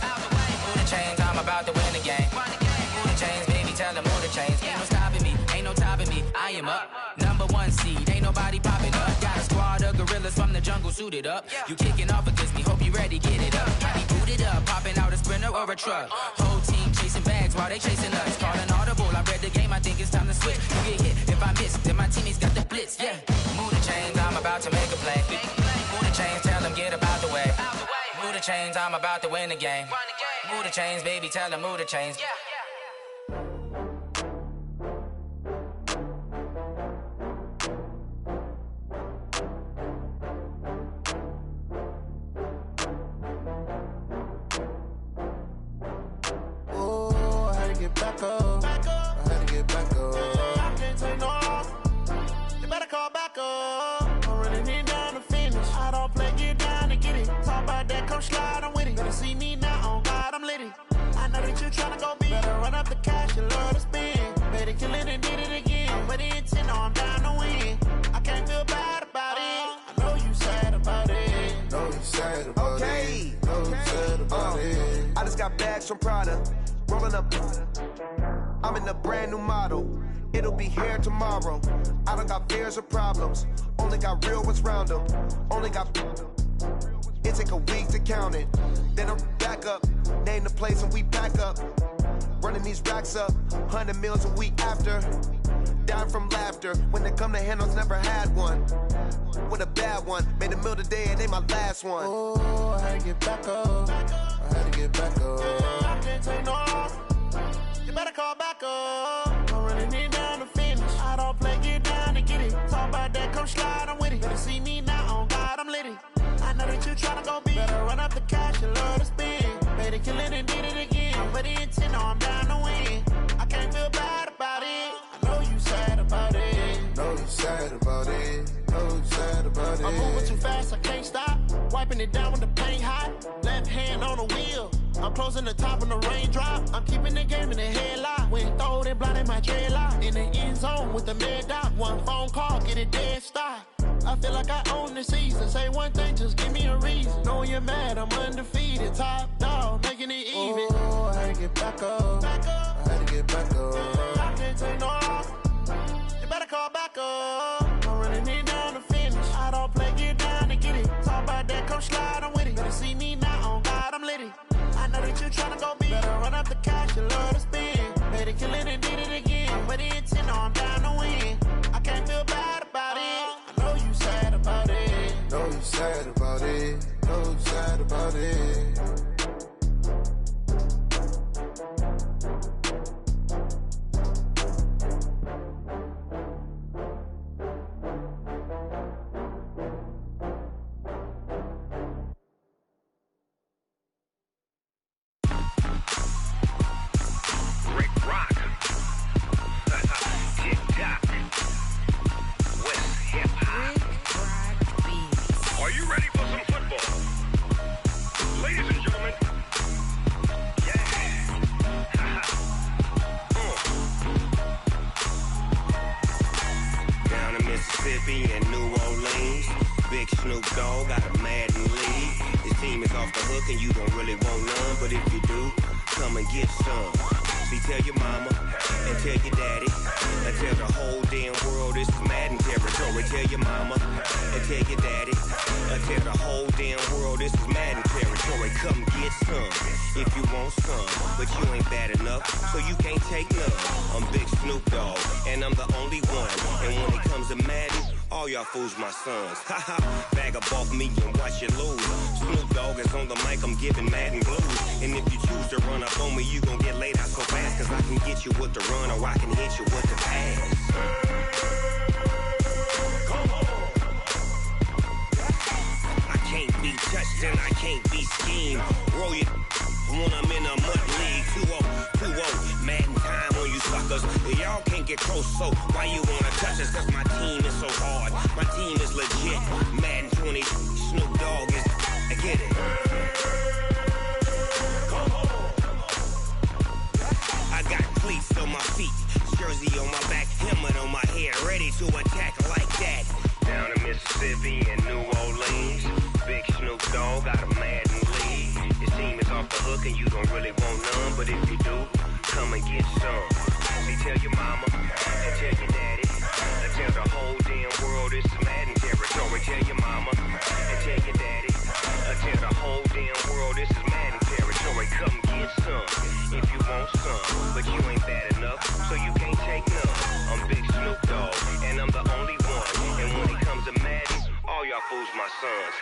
Move the chains, I'm about to win the game. Move the chains, baby, tell them move the chains. Ain't no stopping me, ain't no topping me, I am up. #1 seed, ain't nobody popping up. Got a squad of gorillas from the jungle suited up. You kicking off against me, hope you ready, get it up. I be booted up, popping out a Sprinter or a truck. Whole team chasing bags while they chasing us. Calling audible, I read the game, I think it's time to switch. You get hit, if I miss, then my teammates got the blitz, yeah. Move the chains, I'm about to make a play. Move the chains, tell them get about the way. Move the chains, I'm about to win the game. Move the chains, baby, tell them move the chains. Back up. I had to get back up. I can't take no loss. You better call back up. I'm running it down to finish. I don't play, get down to get it. Talk about that, come slide, I'm with it. Better see me now, on God, I'm litty. I know that you tryna go big. Better run up the cash, you love to spend. Better kill it and did it again. But the intent, no, I'm down to win. I can't feel bad about it. I know you sad about it. Know you sad about it. Know you sad about it. I just got bags from Prada. Rolling up, I'm in a brand new model. It'll be here tomorrow. I don't got fears or problems. Only got real ones round them. Only got. It take a week to count it. Then I'm back up. Name the place and we pack up. Running these racks up. 100 meals a week after. Dying from laughter. When it come to handles, never had one. With a bad one. Made a meal today and they my last one. Oh, I had to get back up. I had to get back up. I can't take no loss. You better call back up. I'm running it down to finish. I don't play, get down to get it. Talk about that, come slide, I'm with it. Better see me now, on God, I'm litty. I know that you tryna go big. Better run up the cash, you love to spend. Better kill it and did it again. But the intent, no, I'm down to win. I can't feel bad about it. I know you sad about it. Know you sad about it. Know you sad about it. I'm moving too fast, I can't stop. Wiping it down with the paint hot. Left hand on the wheel. I'm closing the top on the raindrop. I'm keeping the game in the headlock. When throwed and blinded my dreadlock. In the end zone with the mad dot. One phone call, get it dead stop. I feel like I own the season. Say one thing, just give me a reason. Knowing you're mad, I'm undefeated. Top dog, making it even. Oh, I had to get back up. I had to get back up. I can't take no loss. You better call back up. I'm running it down to finish. I don't play, get down to get it. Talk about that, come slide, I'm with it. Better see me now, on God, I'm litty. I know that you tryna go big. Better run up the cash, you love to spend. Better kill it and did it again. But the intent, no, I'm down to win. I can't feel bad about it. I know you sad about it. Know you sad about it. Know you sad about it. Tell your mama and tell the whole damn world this is Madden territory. Come get get some if you want some. But you ain't bad enough, so you can't take none. I'm Big Snoop Dogg, and I'm the only one. And when it comes to Madden, all y'all fools my sons. Haha, bag up off me and watch you lose. Snoop Dogg is on the mic, I'm giving Madden blues. And if you choose to run up on me, you gon' get laid out so fast. Cause I can get you with the run or I can hit you with the pass. I can't be touched and I can't be schemed. Roll you when I'm in a mud league. 2-0, Madden time on you suckers. Y'all can't get close, so why you wanna touch us? Cause my team is so hard, my team is legit. Madden 20, Snoop Dogg is, I get it. I got cleats on my feet, jersey on my back, helmet on my head, ready to attack like that. Down in Mississippi and New Orleans, Big Snoop Dogg got a Madden league. Your team is off the hook and you don't really want none, but if you do, come and get some. See, tell your mama and tell your daddy, and tell the whole damn world this is Madden territory. Tell your mama and tell your daddy, and tell the whole damn world this is Madden territory. Come get some if you want some, but you ain't bad enough, so you can't take none. I'm Big Snoop Dogg, and I'm the only one. And when it comes to Madden, all y'all fools my sons.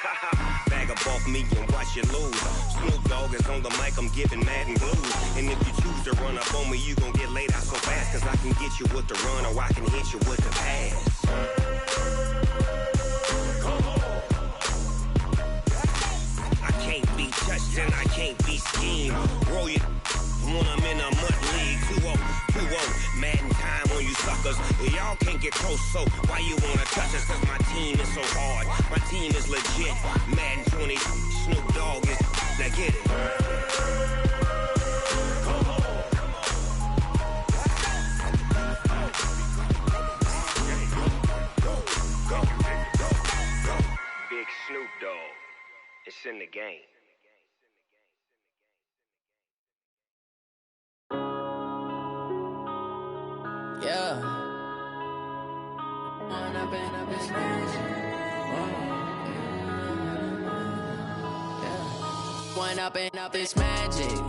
Bag up off me and watch you lose. Snoop Dogg is on the mic, I'm giving Madden blues. And if you choose to run up on me, you gon' get laid out so fast. Cause I can get you with the run or I can hit you with the pass. I can't be touched and I can't be schemed. Roll you when I'm in a mud league. 2-0, Madden time on you suckers. Y'all can't get close, so why you wanna touch us? Cause my team is so hard, my team is legit. Madden 20, Snoop Dogg is, now get it. Big Snoop Dogg, it's in the game. Yeah. When I've been up this When up this magic.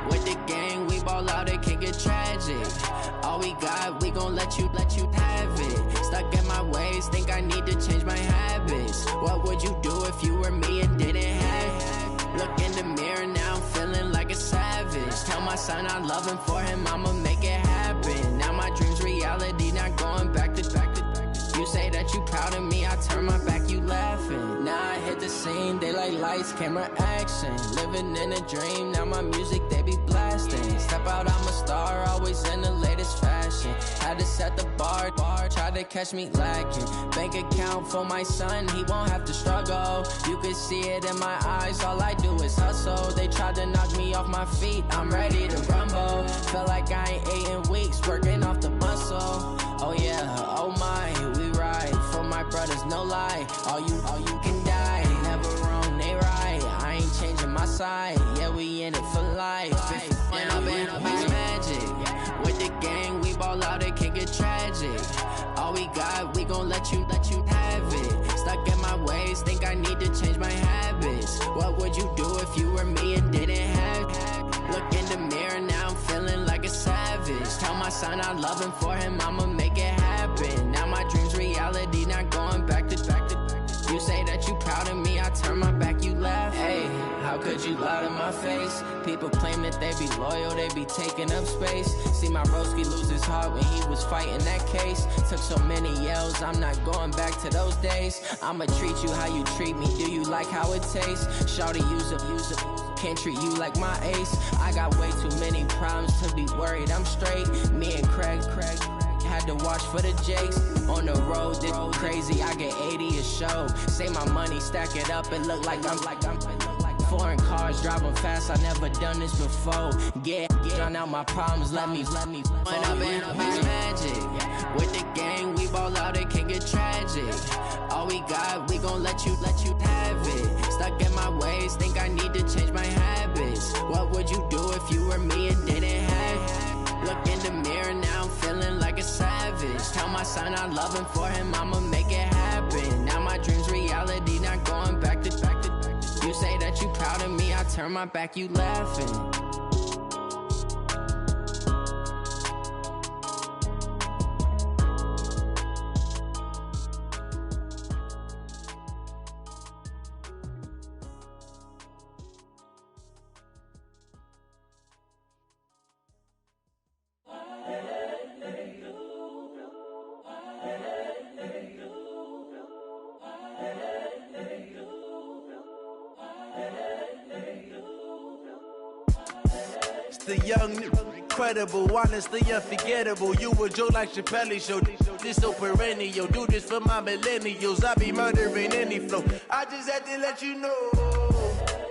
With the gang, we ball out, it can get tragic. All we got, we gon' let you have it. Stuck in my ways, think I need to change my habits. What would you do if you were me and didn't have it? Look in the mirror, now I'm feeling like a savage. Tell my son I love him, for him I'ma make it happen. Now my dream's reality, not going back to. You say that you proud of me, I turn my back, you laughing. Now I hit the scene, daylight lights, camera action. Living in a dream, now my music, they be blasting. Step out, I'm a star, always in the latest fashion. Had to set the bar, try to catch me lacking. Bank account for my son, he won't have to struggle. You can see it in my eyes, all I do is hustle. They tried to knock me off my feet, I'm ready to rumble. Felt like I ain't ate in weeks, working off the muscle. Oh yeah, oh my, we ride for my brothers, no lie. All you can die, never wrong, they right. I ain't changing my side, yeah, we in it for life. When I've been up this magic. With the gang, we ball out, it can get tragic. All we got, we gon' let you have it. Stuck in my ways, think I need to change my habits. What would you do if you were me and didn't have it? Look in the mirror, now I'm feeling like a savage. Tell my son I love him, for him I'ma make it happen. Now my dream's reality, not going back to. You say that you proud of me, I turn my back, you laugh. Hey, how could you lie to my face? People claim that they be loyal, they be taking up space. See my broski lose his heart when he was fighting that case. Took so many yells, I'm not going back to those days. I'ma treat you how you treat me, do you like how it tastes? Shawty, use it. Can't treat you like my ace. I got way too many problems to be worried, I'm straight. Me and Craig had to watch for the Jakes. On the road, this crazy, I get 80 a show. Say my money, stack it up, it look like I'm foreign cars, driving fast, I never done this before. Get drown out my problems, let me When I've been up this magic. With the gang, we ball out, it can get tragic. All we got, we gon' let you have it. Stuck in my ways, think I need to change my habits. What would you do if you were me and didn't have it? Look in the mirror, now I'm feeling like a savage. Tell my son I love him, for him I'ma make it happen. Now my dream's reality, not going back to. You say that you proud of me, I turn my back, you laughing. The young, incredible, honestly unforgettable. You a joke like Chappelle Show. This so perennial. Do this for my millennials. I be murdering any flow. I just had to let you know.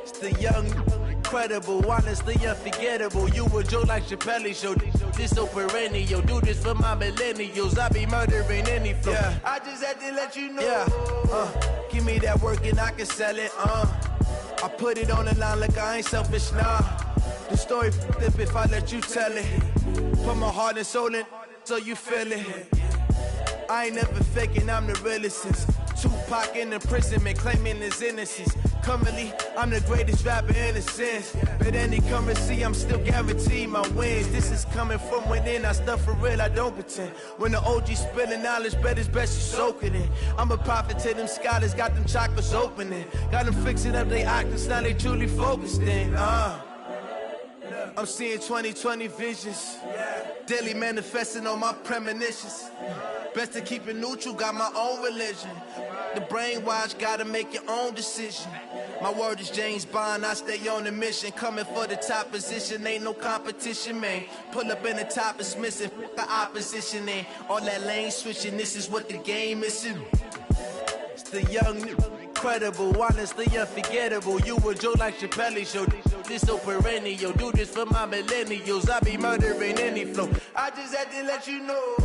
It's the young, incredible, honestly unforgettable. You a joke like Chappelle Show. This so perennial. Do this for my millennials. I be murdering any flow. Yeah. I just had to let you know. Yeah. Give me that work and I can sell it. I put it on the line like I ain't selfish, nah. The story flip if I let you tell it. Put my heart and soul in so you feel it. I ain't never faking, I'm the realest since Tupac in imprisonment, claiming his innocence. Currently, I'm the greatest rapper in a sense. But any currency, I'm still guaranteed my wins. This is coming from within, I stuff for real, I don't pretend. When the OG spilling knowledge, bet it's best you soak it in. I'm a prophet to them scholars, got them chakras opening. Got them fixing up they octaves, now they truly focused in. I'm seeing 2020 visions. Daily manifesting on my premonitions. Best to keep it neutral, got my own religion. The brainwash, gotta make your own decision. My word is James Bond, I stay on a mission. Coming for the top position, ain't no competition, man. Pull up in the top, it's missing, the opposition, and all that lane switching, this is what the game is. It's the young, incredible, honestly unforgettable. You a joke like Chappelle Show. This so perennial. Do this for my millennials. I be murdering any flow. I just had to let you know.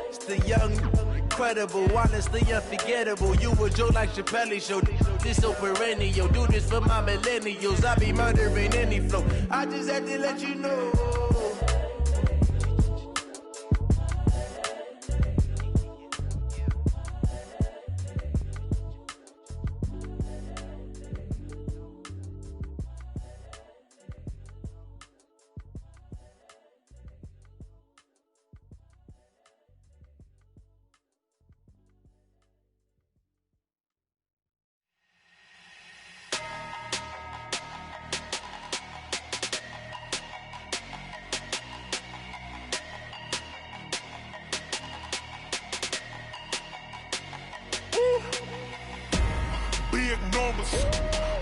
It's the young, incredible, honestly unforgettable. You a joke like Chappelle Show. This so perennial. Do this for my millennials. I be murdering any flow. I just had to let you know.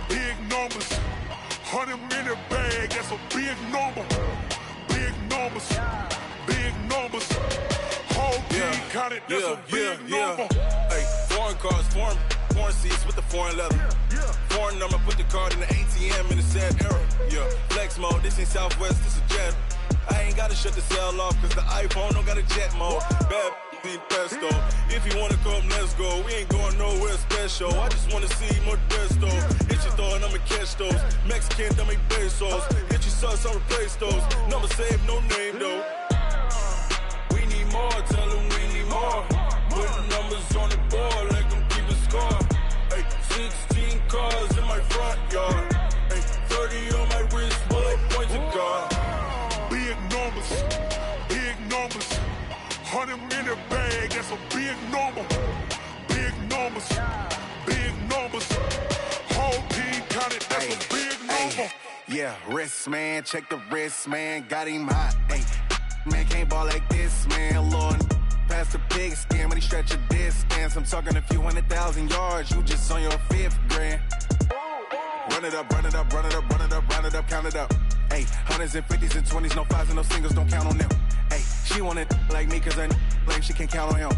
Big numbers, 100 minute bag, that's a big number. Big numbers, whole team counted, that's a big number. Hey, foreign cars, foreign seats with the foreign leather. Foreign number, put the card in the ATM in the sad era. Yeah, flex mode, this ain't Southwest, this a jet. I ain't gotta shut the cell off, cause the iPhone don't got a jet mode. Bad pesto. If you wanna come, let's go. We ain't going nowhere special. I just wanna see more pesto. Hit your thought, I'ma catch those. Mexican, dummy pesos. Hit your sus, I'll replace those. Number saved, no name though. We need more, tell them we need more. Putting numbers on the board, like them keep a score. Hey, 16 cars in my front yard. Hey, 30 on my wrist, while I point to God. Big numbers, 100 minute bag, that's a big number. Big numbers, whole team counted, that's a big number. Yeah, wrist man, check the wrist man, got him hot. Ay, man can't ball like this, man. Lord, past the pig skin, but he stretch a distance. I'm talking a few 100,000 yards, you just on your 5th grand. Run it up, count it up. Ay, hundreds and 50s and 20s, no 5s and no singles, don't count on them. Ay, she want it like me, cause her like she can count on him.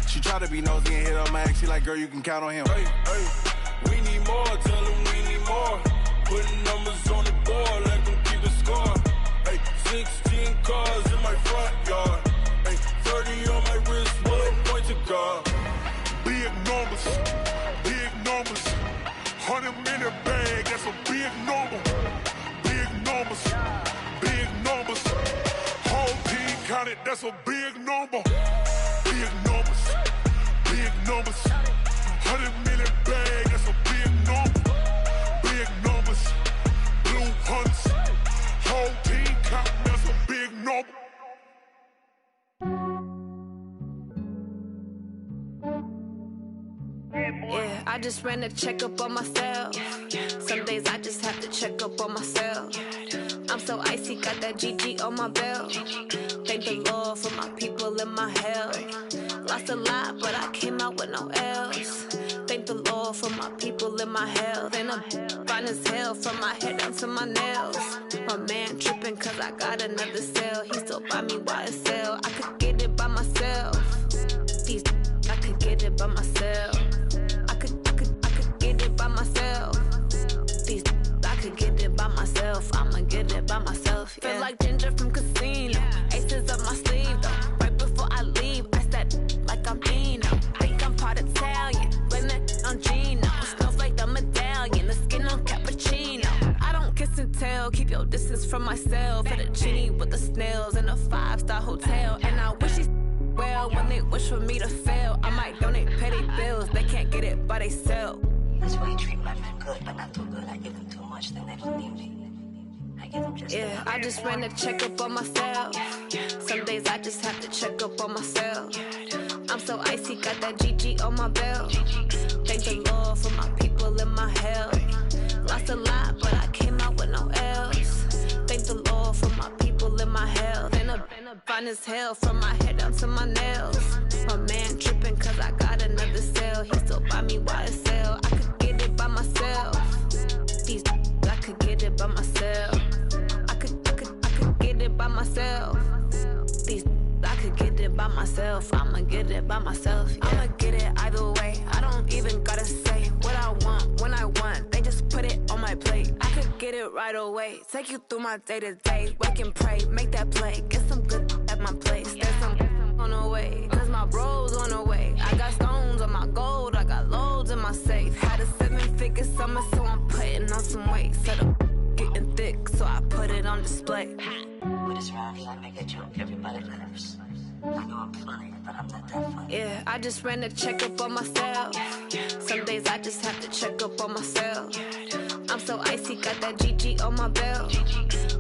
She try to be nosy and hit on my ex, she like, girl, you can count on him. Hey, we need more, tell them we need more. Putting numbers on the board, like them keep a score. Hey, 16 cars in my front yard. Hey, 30 on my wrist, while I point to God. Big numbers, 100 minute bag, that's a big number. Big numbers, whole team counted, that's a big number. Big numbers, 100 minute bag, that's a big number. Big just ran a checkup on myself. Some days I just have to check up on myself. I'm so icy, got that GG on my belt. Thank the Lord for my people in my health. Lost a lot, but I came out with no L's. Thank the Lord for my people in my health. And I'm fine as hell from my head down to my nails. My man tripping cause I got another cell. He still buy me YSL. I could get it by myself. These I could get it by myself. I could get it by myself. These I could get it by myself. I'ma get it by myself. Yeah. Feel like Ginger from Casino. Aces up my sleeve though. Right before I leave, I said like I'm Eno. Think I'm part Italian. Blame it on Gino. Smells like the medallion. The skin on cappuccino. I don't kiss and tell. Keep your distance from myself. Hit a genie with the snails in a 5-star hotel. And I wish she well when they wish for me to fail. I might donate petty bills. They can't get it by they sell. That's why you treat my men good, but not too good. I give them too much, then they don't need me. I give them just yeah, I just ran a checkup on myself. Some days I just have to check up on myself. I'm so icy, got that GG on my belt. Thank the Lord for my people in my health. Lost a lot, but I came out with no L's. Thank the Lord for my people in my health. And I'm fine as hell from my head down to my nails. My man tripping cause I got another cell. He still buy me YSL. I could get it by myself. These I could get it by myself. I could get it by myself. These I could get it by myself. I'ma get it by myself. Yeah. I'ma get it either way. I don't even gotta say what I want when I want. They just put it on my plate. I could get it right away. Take you through my day to day. Wake and pray, make that play. Get some good at my place. There's some on the way. Cause my bro's on the way. I got stones on my gold. I got loads in my safe. Had a 7-figure summer, so I'm putting on some weight. Set up getting thick, so I put it on display. With this round here, I make a joke. Everybody laughs. I know I'm funny, but I'm not that funny. Yeah, I just ran a checkup on myself. Some days I just have to check up on myself. I'm so icy, got that GG on my belt.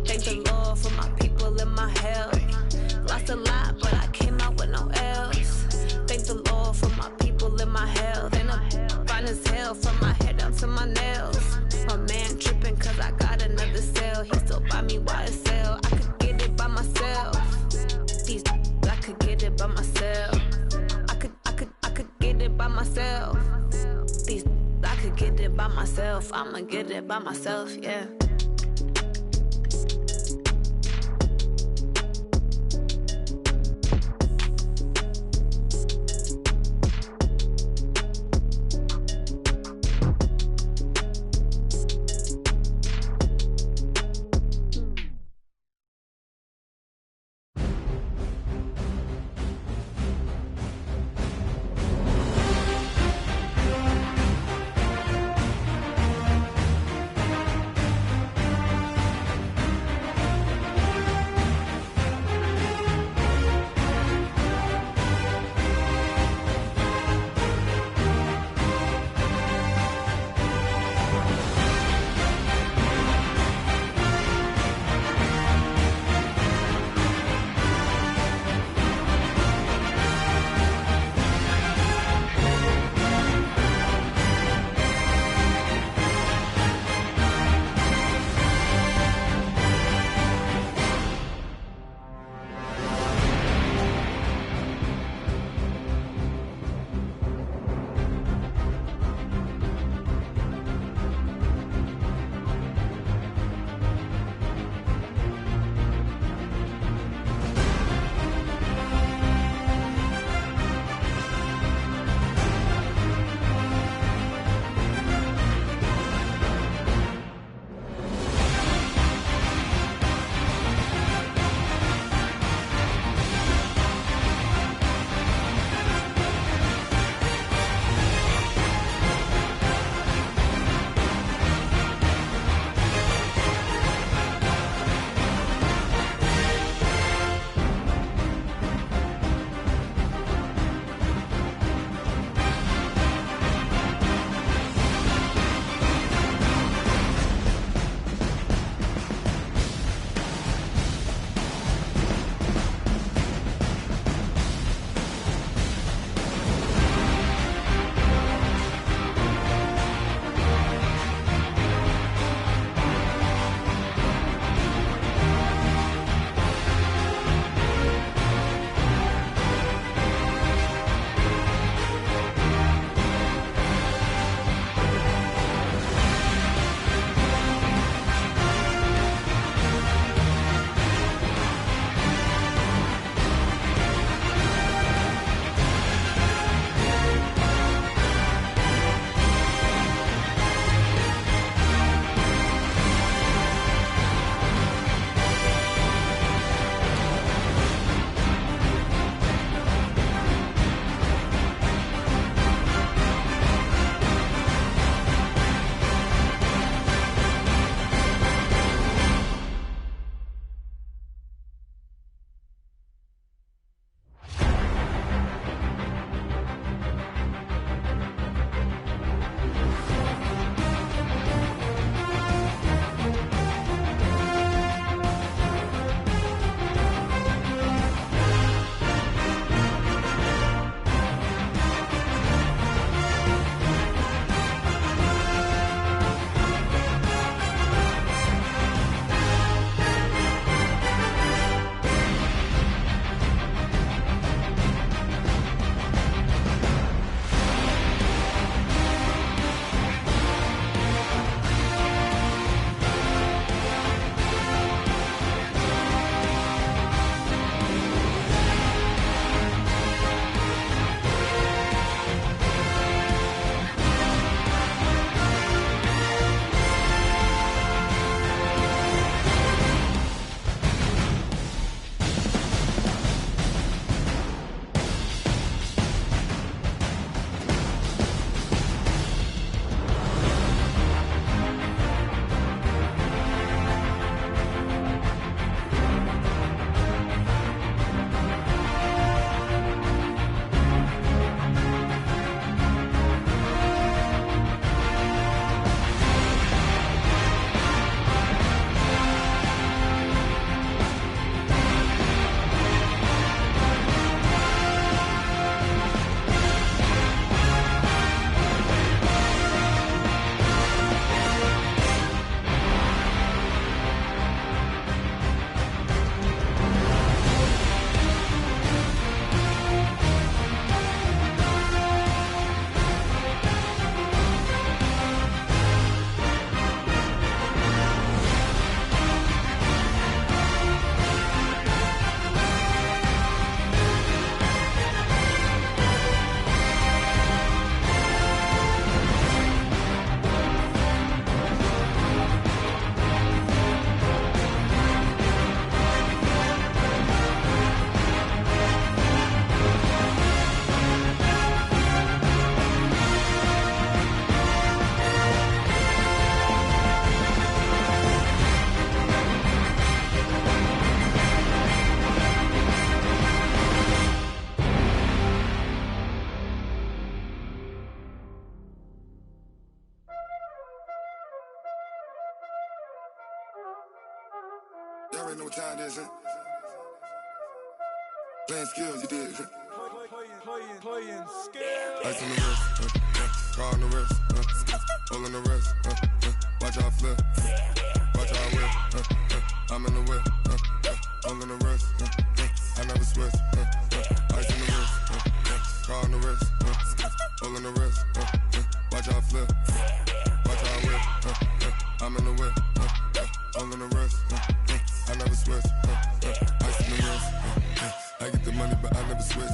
Thank the Lord for my people in my health. Lost a lot, but I came out with no L's. Thank the Lord for my people in my health. And I'm fine as hell from my head down to my nails. My man tripping cause I got another cell. He still buy me YSL. I could get it by myself. These I could get it by myself. I could get it by myself. These I could get it by myself. I'ma get it by myself, yeah. Y'all already know what time it is, huh? Playing skills, you did. Playing skills. Ice on the wrist, car on the wrist, hole in the wrist, watch out flip, watch out whip, I'm in the whip, hole in the wrist, I never switch, ice on the wrist, car on the wrist, hole in the wrist, watch out flip, watch out whip, I'm in the whip, hole in the wrist, I never switch, ice on the wrist, I get the money but I never switch.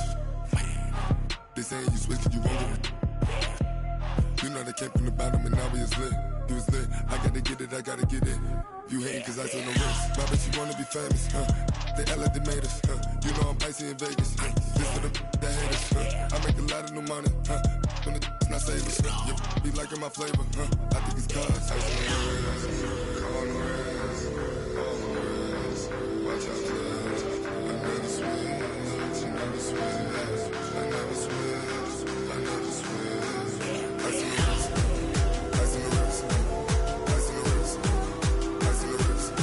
They say you switch it, you won't get it. You know they came from the bottom and now we is lit. You was lit, I gotta get it, I gotta get it. You hating cause ice on the wrist. Why bet you wanna be famous, They act like they made us, You know I'm icy in Vegas, This for the that hate us, I make a lot of new money, When the not savers, You be liking my flavor, I think it's cause ice on the wrist, on the wrist, on the wrist. Watch out, cuz I never switch, you never switch. I never switch, I never switch. Ice in the wrist, ice in the wrist, ice in the wrist, ice in the wrist, ice in the wrist,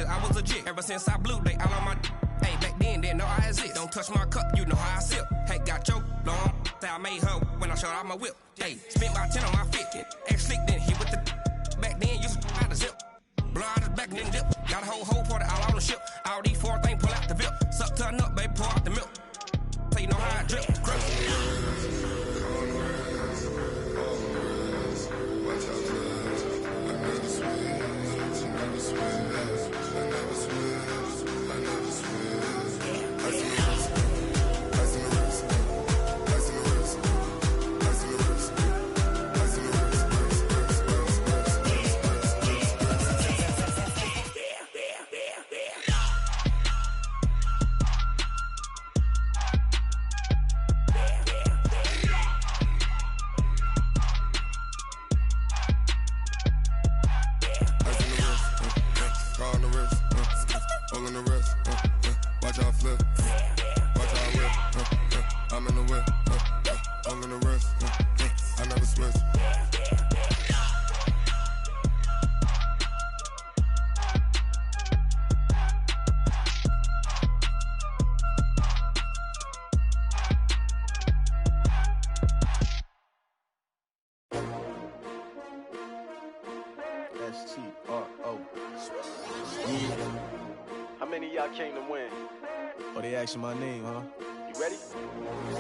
I was legit ever since I blew they all on my hey back then didn't know I exist. Don't touch my cup, you know how I sip. Hey, got your long say I made her when I showed out my whip. Hey, spent about 10 on my fit. Ex slick then hit with the back then used to out the zip. Blow out his back then dip. Got a whole party all on the ship. All these 4 things pull out the VIP. Suck turn up, baby, pour out the milk. So you know how I drip. Crush. watch out, cuz I never switch, you never switch. I never switch, I never switch. Ice in the wrist, ice in the wrist, ice in the wrist, ice in the wrist, ice in the wrist, car on the wrist, hole in the wrist, watch out flip, watch out whip, I'm in the whip, hole in the wrist, I never switch. S-T-R-O. Yeah. How many of y'all came to win? Oh, they asking my name, huh? You ready?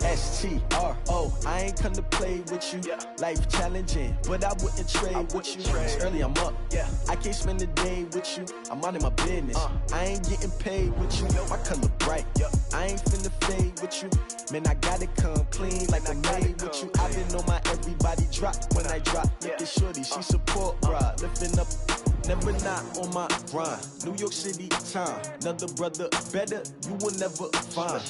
S-T-R-O. I ain't come to play with you. Life challenging, but I wouldn't trade with you. It's early, I'm up. I can't spend the day with you. I'm minding my business. I ain't getting paid with you. My color bright. I ain't finna fade with you. Man, I gotta come clean like I made with you. I been on my everybody drop when I drop. Look at shorty, she support, bruh. Lifting up, never not on my grind. New York City time, another brother better, you will never find.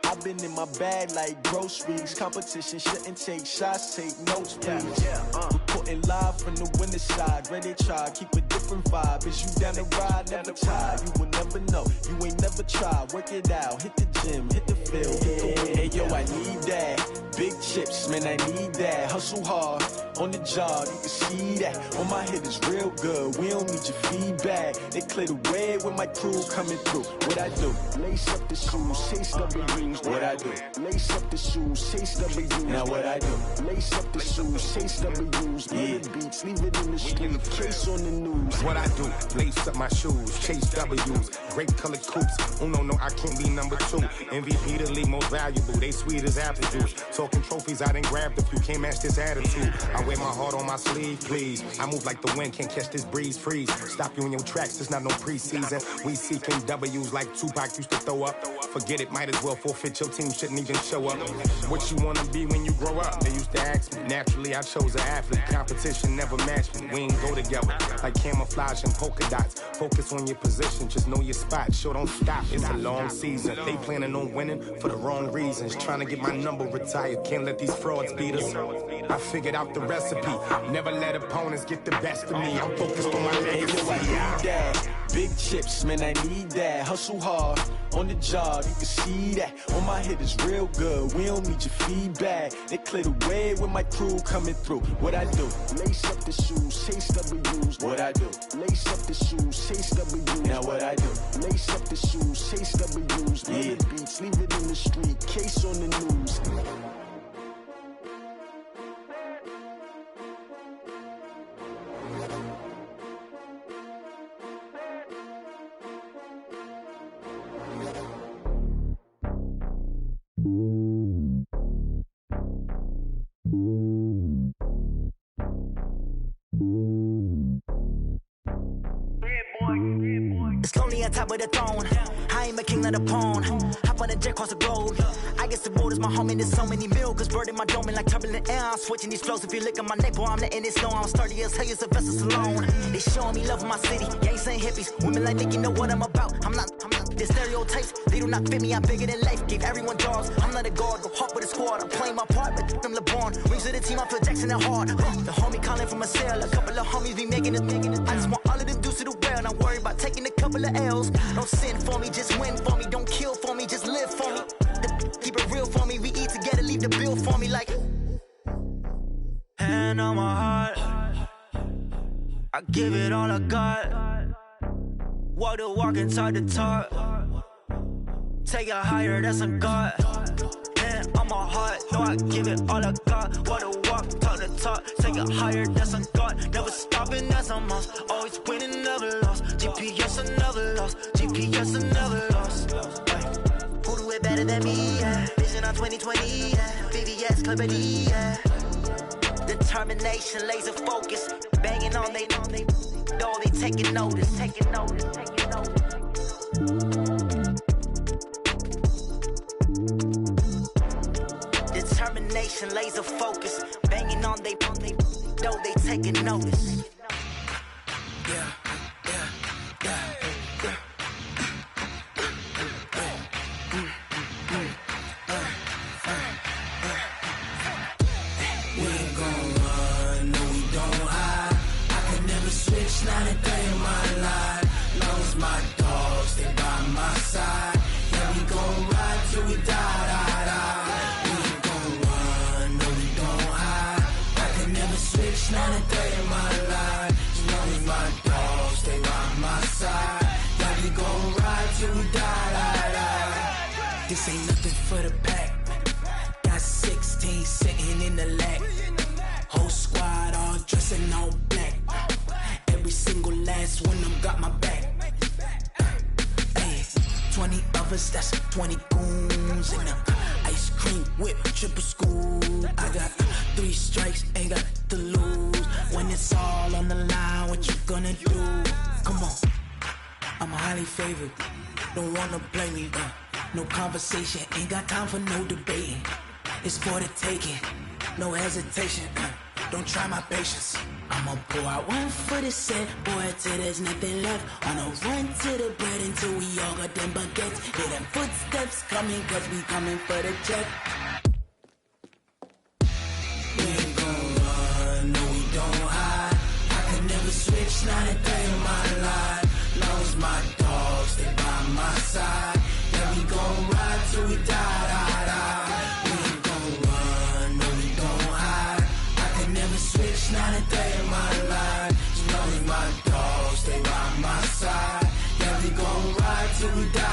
I've been in my bag like groceries. Competition shouldn't take shots, take notes, please. Reporting live from the winter side. Ready to try, keep a different vibe. Is you down the ride, never tired. You will never know, you ain't never tried. Work it out, hit the gym, hit the field, hit the wind. Hey yo, I need that. Big chips, man, I need that. Hustle hard, on the job, you can see that. On my head is real good, we don't need your feedback. They clear the way when my crew coming through. What I do? Lace up the shoes, chase W's. What I do? Lace up the shoes, chase W's. Now what I do? Lace up the shoes, chase W's. Yeah. Beats, leave it in the street, case on the news. What I do? Lace up my shoes, chase W's. Great colored coops. Oh no, I can't be number 2. MVP the league most valuable. They sweet as apple juice. Talking trophies, I done grabbed a few. Can't match this attitude. I wear my heart on my sleeve, please. I move like the wind, can't catch this breeze. Freeze. Stop you in your tracks, it's not no preseason. We seeking W's like Tupac used to throw up. Forget it, might as well forfeit. Your team shouldn't even show up. What you wanna be when you grow up? They used to ask me. Naturally, I chose an athlete. Competition never matched me. We ain't go together like camouflage and polka dots. Focus on your position, just know your spot. Sure, don't stop. It's a long season. They planning on winning for the wrong reasons. Trying to get my number retired. quiet, can't let these frauds beat us. I figured out the recipe, never let opponents get the best of me. I'm focused on my legacy. I need that. Big chips, man, I need that. Hustle hard on the job, you can see that. On my head is real good, we don't need your feedback. They clear the way with my crew coming through. What I do? Lace up the shoes, chase W's. What I do? Lace up the shoes, chase W's. Now what I do? Lace up the shoes, chase W's. Yeah. The beats, leave it in the street, case on the news. It's lonely on top of the throne. I ain't a king of the pawn. Hop on a jet across the globe. I guess the road is my home and there's so many miracles burning my dome like turbulent air. I'm switching these flows. If you look at my neck, boy, I'm letting it snow. I'm sturdy as hell, you Sylvester Stallone. They showing me love in my city. Gang saying hippies. Women like Nick, you know what I'm about. I'm not. The stereotypes, they do not fit me. I'm bigger than life. Gave everyone jobs. I'm not a guard. Go hard with the squad. I'm playing my part, but I'm LeBron. Rings to the team. I feel Jackson and hard. The homie calling from a cell. A couple of homies be making it. I just want all of them dudes to the well. Not worry about taking a couple of L's. Don't sin for me, just win for me. Don't kill for me, just live for me. Keep it real for me. We eat together, leave the bill for me like. Hand on my heart, I give it all I got. Walk the walk inside the talk. Take it higher, that's a God. Hand on my heart, no, I give it all I got. Walk the walk, talk the talk. Take it higher, that's a God. Never stopping, that's a must. Always winning, never lost. GPS, I never lost. GPS, I never lost. Who do it better than me? Yeah. Vision on 2020, yeah. VVS, Clarity, yeah. Determination, laser focus. Banging on they door, they taking notice. Taking notice, taking notice. Determination, laser focus. Banging on they door, they taking notice. Yeah. Not a day in my life. Long as my dogs stay by my side. Yeah, we gon' ride till we die. We ain't gon' run, no, we don't hide. I can never switch, not a day in my life. As long as my dogs stay by my side. Yeah, we gon' ride till we die. This ain't nothing for the pack. Got 16 sitting in the lap. Whole squad all dressing all black. Every single last one of them got my back. Hey, 20 of us, that's 20 goons in the ice cream whip, triple scoop. I got 3 strikes, ain't got to lose. When it's all on the line, what you gonna do? Come on, I'm highly favored. Don't wanna play me, no conversation, ain't got time for no debating. It's for the taking, no hesitation. Don't try my patience. I'ma pour out one for the set, boy, till there's nothing left. On a run to the bread until we all got them baguettes. Hear them footsteps coming, cause we coming for the check. We ain't gon' run, no, we don't hide. I can never switch, not a day in my life. Long as my dogs stay by my side. Yeah, we gon' ride till we die. We ain't gon' run, no, we don't hide. I can never switch, not a day in my life. As long as my dogs stay by my side. Yeah, we gon' ride till we die.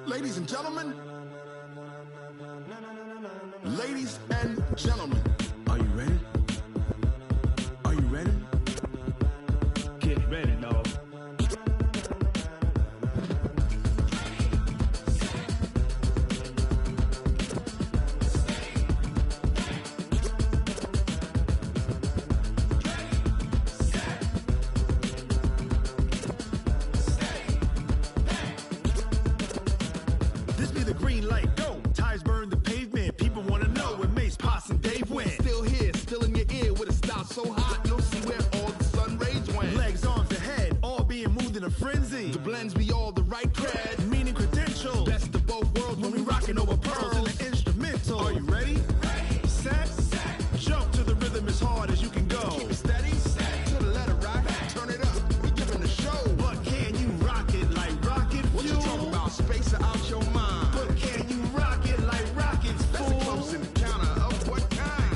Ladies and gentlemen, ladies and gentlemen, are you ready? Are you ready? Get ready, dog. This be the green light. like go. Tires burn the pavement. People want to know where Mace, Potts, and Dave went. Still here, still in your ear with a style so hot, you'll see where all the sun rays went. Legs, arms, and head, all being moved in a frenzy. The blends be all the right cred, meaning credentials. Best of both worlds when we rockin' over pearls in the instrumental. Are you ready? Set. Jump to the rhythm as hard as you can go. Keep it steady, to the letter rock. Turn it up, we giving the show. But can you rock it like rocket fuel? What you talking about? Space or out your mind? But can you rock it like rockets, fool? That's a close encounter of what kind?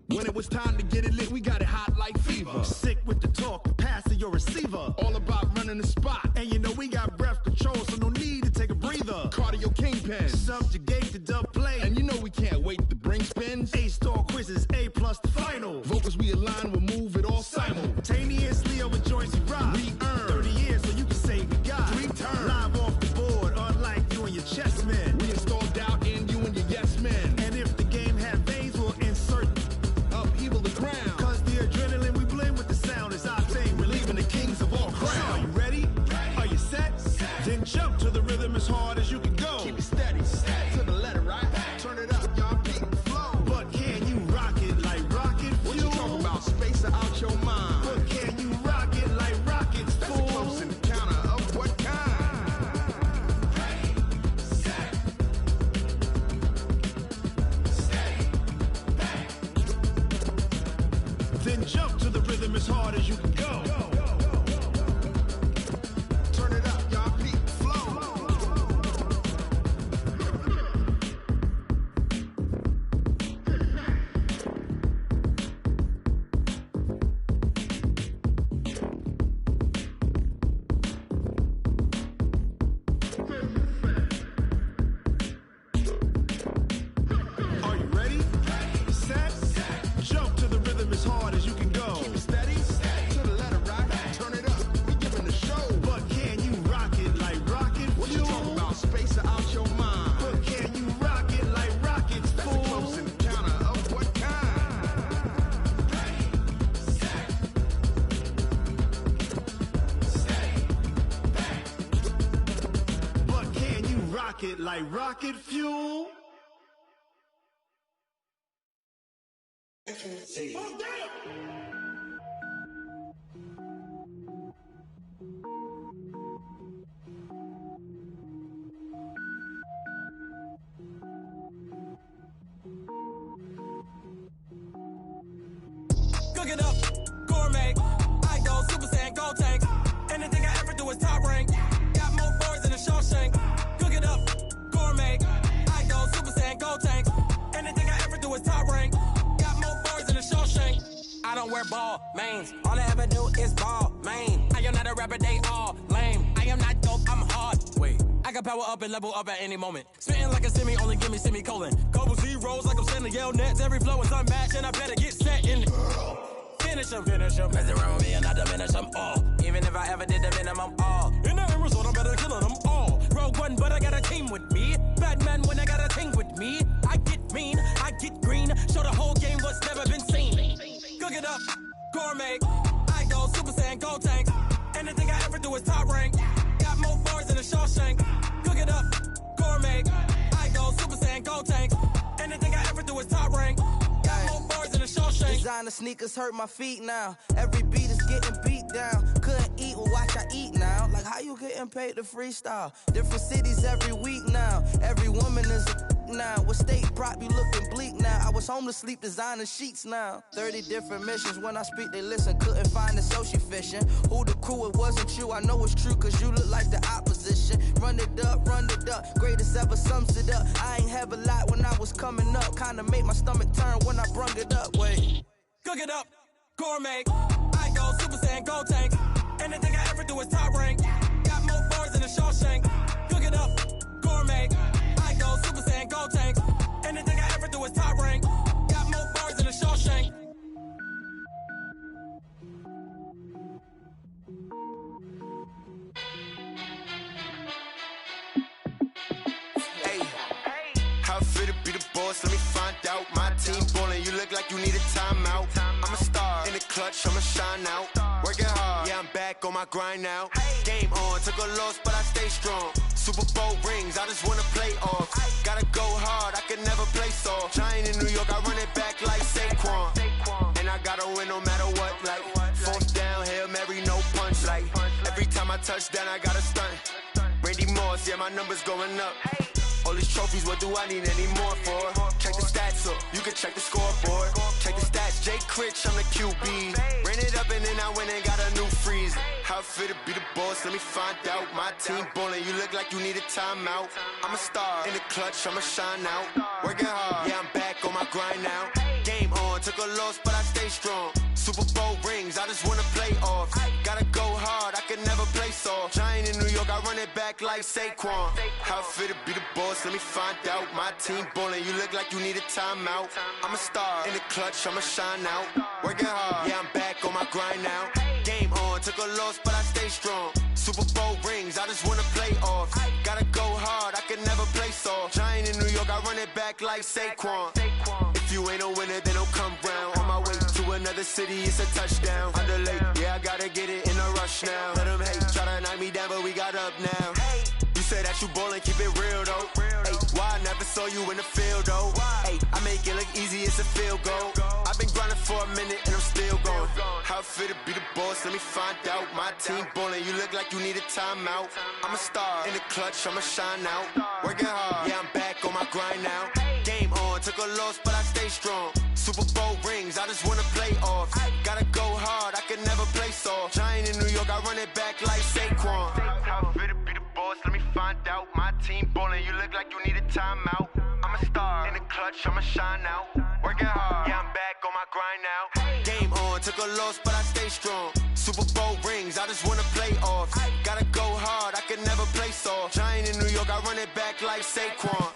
When it was time to get it lit, we got it hot like fever. Sick with the talk, passing your receiver. All about running the spot. And you know we got breath control, so no need to take a breather. Cardio kingpin. Subjugate the dub play. And you know we can't wait to bring spins. A-star quizzes, A+ the final. Vocals we align, we'll move it all simultaneously over joints we rock. We earn 30 years, so you can say we got 3 turns. Live off the board, unlike you and your chess men. We install doubt in you and your yes men. And if the game had veins, we'll insert upheaval the ground. Cause the adrenaline we blend with the sound is our thing. We're leaving the kings of all crowns. So are you ready? Are you set? Then jump to the rhythm as hard as you can go. Keep it steady, to the letter right. Turn it up, y'all beat the flow. But can you rock it like rocket fuel? What you talking about? Space or out your mind? But can you rock it like rockets, That's fool? a close encounter of what kind? Then jump to the rhythm as hard as you can go. Turn it up, y'all beat the flow. Are you ready? Set. Jump to the rhythm as hard as you can go. Keep it steady, to the letter right. Turn it up, we giving the show. But can you rock it like rocket What you fuel? talking about? Space or out your mind? But can you rock it like rockets, That's a fool? close encounter of what kind? But can you rock it like rocket fuel? Cook it up, gourmet. I go Super Saiyan, gold tank. Anything I ever do is top rank. Got more boys than a Shawshank. Cook it up, gourmet. I go Super Saiyan, gold tank. Anything I ever do is top rank. Got more boys than a Shawshank. I don't wear ball mains. All I ever do is ball main. I am not a rapper, they all lame. I am not dope, I'm hard. Wait, I can power up and level up at any moment. Spitting like a semi, only give me semicolon. Couple zeros like I'm sending yell nets. Every flow is unmatched and I better get set in. Finish them. Mess around with me and I diminish them all. Even if I ever did the minimum all. In the end result, I'm better killing them all. Rogue One, but I got a team with me. Batman when I got a team with me. I get mean, I get green. Show the whole game what's never been seen. Cook it up, gourmet. I go Super Saiyan, gold tank. Anything I ever do is top rank. Got more bars than a Shawshank. Cook it up, gourmet. I go Super Saiyan, gold tank. Anything I ever do is top rank. Got more bars than a Shawshank. Designer sneakers hurt my feet now. Every beat is getting beat down. Couldn't eat, well watch I eat now. Like how you getting paid to freestyle? Different cities every week now. Every woman is a now. With state prop, you looking bleak now. I was home to sleep, designer sheets now. 30 different missions. When I speak, they listen. Couldn't find it, so she fishing. Who the crew? It wasn't you. I know it's true, cause you look like the opposition. Run it up, greatest ever sums it up. I ain't have a lot when I was coming up. Kinda made my stomach turn when I brung it up. Wait. Cook it up, gourmet. I go Super Saiyan, gold tank. Anything I ever do is top rank. Got more bars than a Shawshank. Cook it up, gourmet. I go Super Saiyan, gold tank. Anything I ever do is top rank. Got more bars than a Shawshank. How fit to be the boss? Let me find out. My team ballin', you look like you need a timeout. I'm a star in the clutch, I'ma shine out. Working hard, yeah, I'm back on my grind now. Game on, took a loss, but I stay strong. Super Bowl rings, I just wanna play off. Gotta go hard, I can never play soft. Giant in New York, I run it back like Saquon. And I gotta win no matter what, like fourth down, Hail Mary, no punch. Like every time I touch down, I gotta stunt. Randy Moss, yeah, my numbers going up. All these trophies, what do I need any more for? Check the stats up, you can check the scoreboard. Check the stats, Jake Critch, I'm the QB. Ran it up and then I went and got a new freeze. How it feel to be the boss, let me find out. My team ballin', you look like you need a timeout. I'm a star, in the clutch, I'ma shine out. Working hard, yeah, I'm back on my grind now. Game on, took a loss, but I stay strong. Super Bowl rings, I just wanna play off. Gotta go hard, I can never play soft. Giant in New York, I run it back like Saquon. How it feel to be the boss, let me find out. My team ballin', you look like you need a timeout. I'm a star, in the clutch, I'ma shine out. Working hard, yeah, I'm back on my grind now. Game on, took a loss, but I stay strong. Super Bowl rings, I just wanna play off. Gotta go hard, I can never play soft. Giant in New York, I run it back like Saquon. If you ain't a winner, then don't come round. On my way to another city, it's a touchdown. Underlay, yeah, I gotta get it in a rush now. Let them hate, try to knock me down, but we got up now. You say that you ballin', keep it real though. Hey, why I never saw you in the field though? Hey, I make it look easy, it's a field goal. I've been grinding for a minute and I'm still going. How it feel to be the boss, let me find out. My team ballin', you look like you need a timeout. I'm a star, in the clutch, I'ma shine out. Working hard, yeah, I'm back on my grind now. Game on, took a loss, but I stay strong. Super Bowl rings, I just wanna play off. Gotta go hard, I can never play soft. Giant in New York, I run it back like Saquon. How it feel to be the boss, let me find out. My team ballin', you look like you need a timeout. I'm a star, in the clutch, I'ma shine out. Working hard, yeah, I'm back on my grind now. Game on, took a loss, but I stay strong. Super Bowl rings, I just wanna play off. Gotta go hard, I can never play soft. Giant in New York, I run it back like Saquon.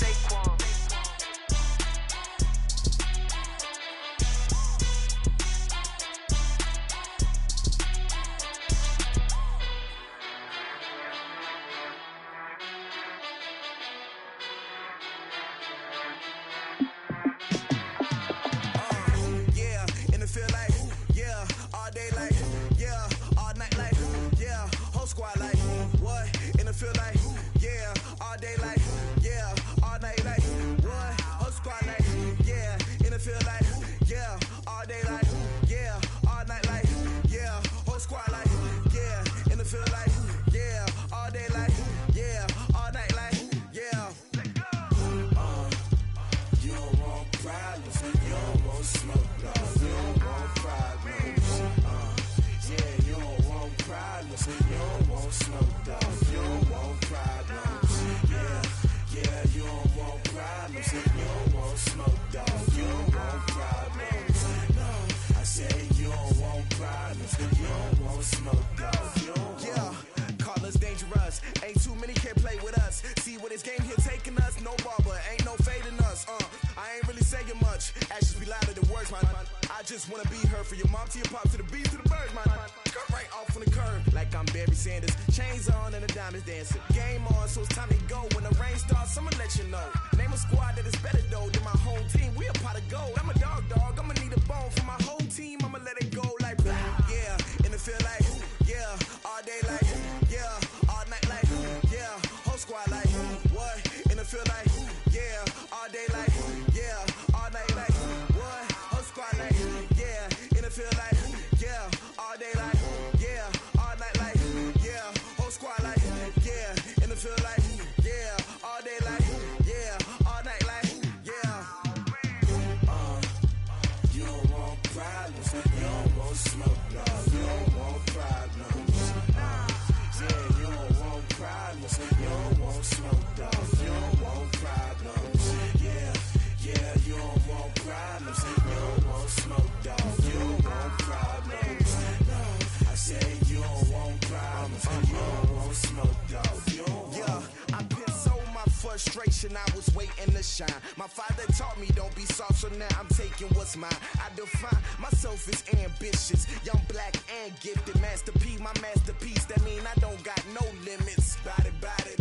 I was waiting to shine. My father taught me don't be soft, so now I'm taking what's mine. I define myself as ambitious, young, black, and gifted. Master P, my masterpiece. That mean I don't got no limits. Bout it,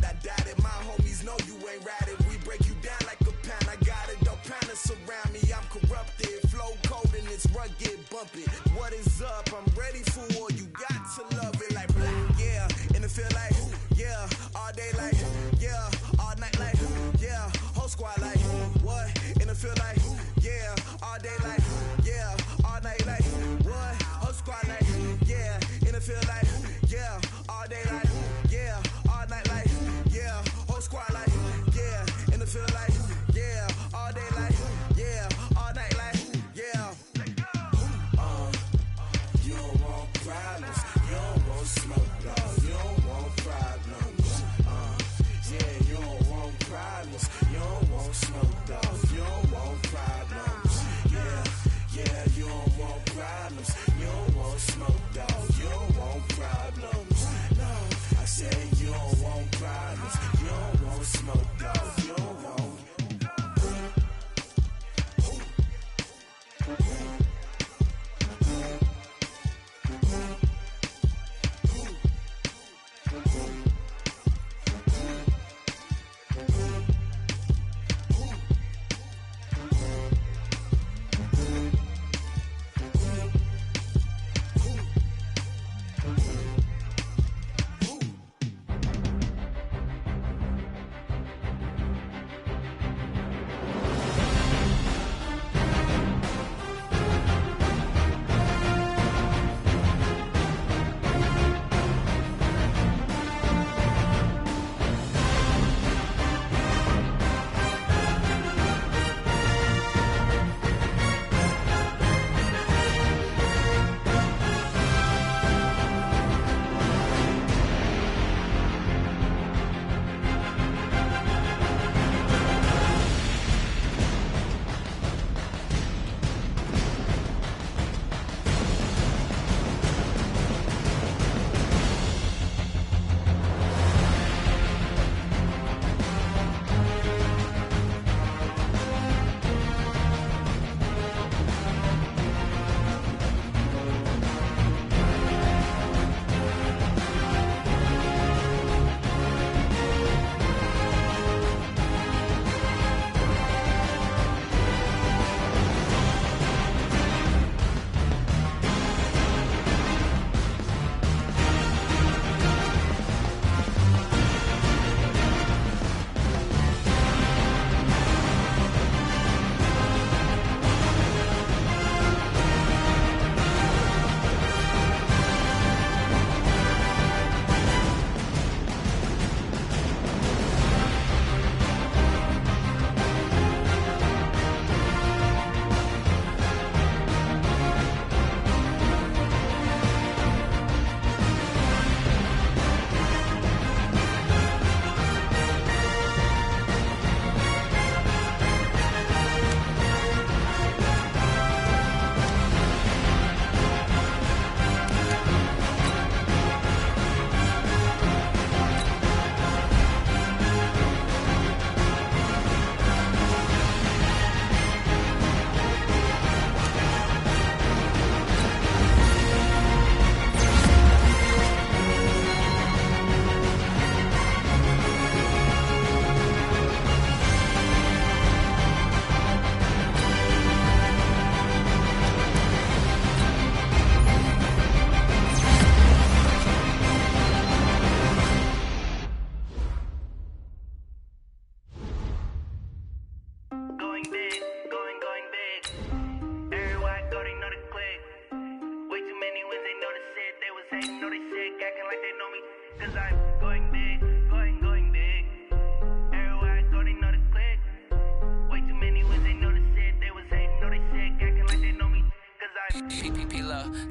I doubt it. My homies know you ain't ratted. We break you down like a pound. I got it, don't pound us around me. I'm corrupted, flow cold and it's rugged, bump it. What is up? day like, yeah, all night like, yeah, whole squad like, what? In the field like, yeah, all day like, yeah, all night like, what? Whole squad like, yeah, in the field like, yeah, all day like, yeah, all night like, yeah, whole squad like, yeah, in the field like, yeah, all day like, yeah, all night like, yeah. You don't want problems, you don't want smoke, dog. You don't want problems. Yeah, you don't want problems, you don't want smoke, dog. You don't want problems. Yeah, you don't want problems, you don't want smoke, dog. You don't want problems. No, I said you don't want problems, you don't want smoke, dog. You don't want.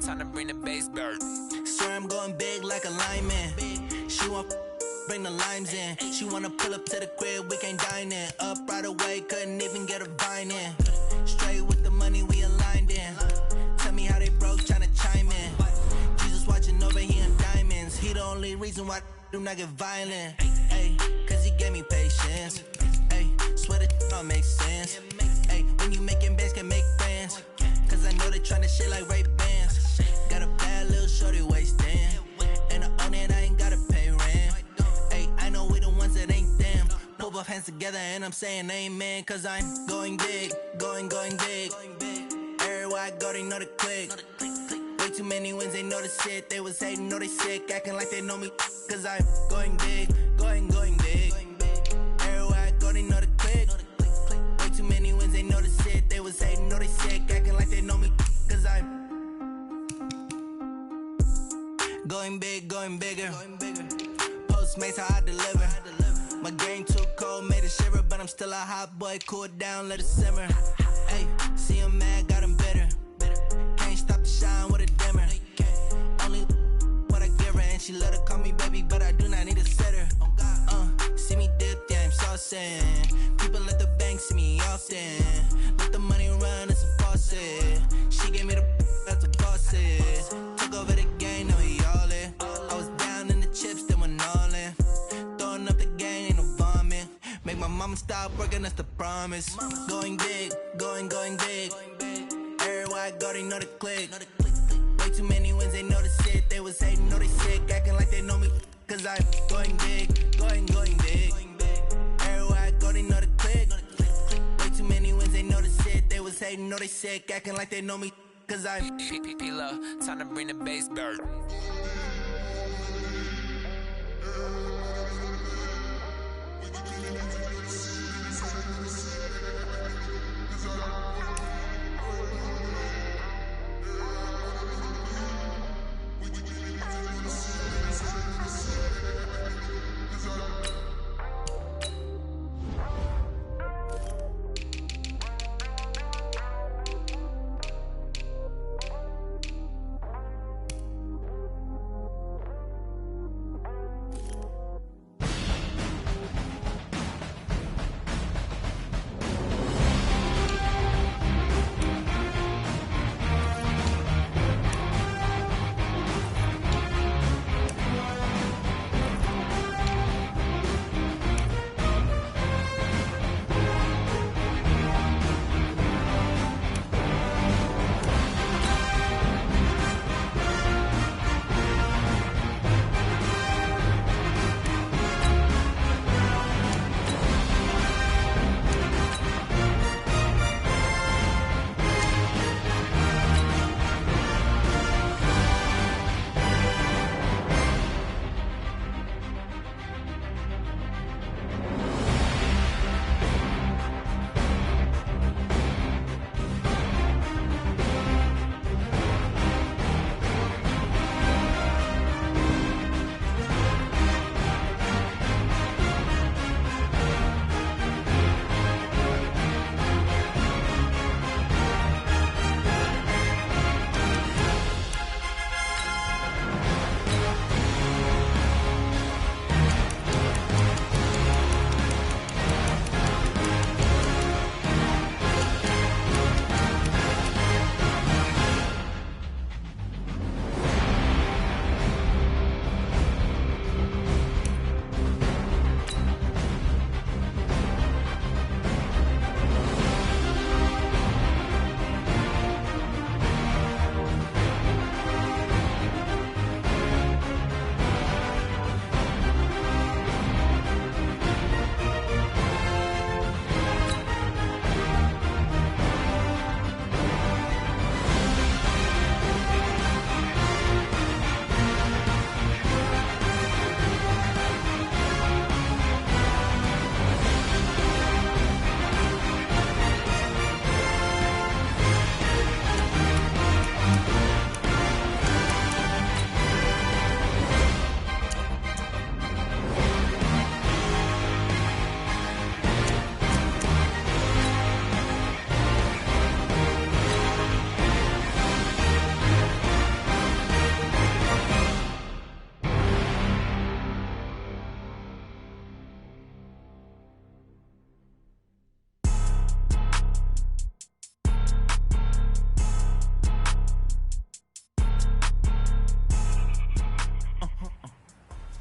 Time to bring the bass bird. Swear I'm going big like a lineman. She want bring the limes in. She wanna pull up to the crib, we can't dine in. Up right away, couldn't even get a vine in. Straight with the money we aligned in. Tell me how they broke, tryna chime in. Jesus watching over, he in diamonds. He the only reason why I do not get violent. Ay, cause he gave me patience. Ay, swear that don't make sense. Ay, when you making bands, can make friends. Cause I know they tryna shit like Ray-Bans. Got a bad little shorty wasting. And I own it, I ain't gotta pay rent. Ay, I know we the ones that ain't them. Put both hands together and I'm saying amen. Cause I'm going big, going big. Everywhere I go, they know the click. Way too many wins, they know the shit. They was hating, know they sick. Acting like they know me. Cause I'm going big, going going bigger. Postmates how I deliver. My game too cold, made it shiver, but I'm still a hot boy. Cool it down, let it simmer. Hey, see him mad, got him bitter. Can't stop the shine with a dimmer. Only what I give her, and she let her call me baby, but I do not need a sitter. See me dip, yeah, I'm saucing. People at the bank see me often. Let the money run, it's a faucet. She gave me the that's a faucet. Took over the game, now we all in. I was down in the chips, then went all in. Throwing up the game, ain't no vomit. Make my mama stop working, that's the promise. Going big, going big. Everywhere I go, they know the click. Way too many wins, they know the shit. They was hating, know they sick, acting like they know me. Cause I'm going big, going big. Everywhere I go, they know the click. Way too many wins, they know the shit. They was hating, know they sick, acting like they know me. Cause I'm P-P-P-Love, time to bring the bass back.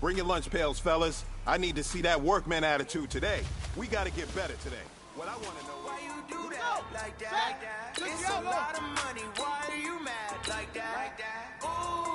Bring your lunch pails, fellas. I need to see that workman attitude today. We gotta get better today. What I wanna know why you do that like that. It's a lot of money. Why are you mad like that? Ooh.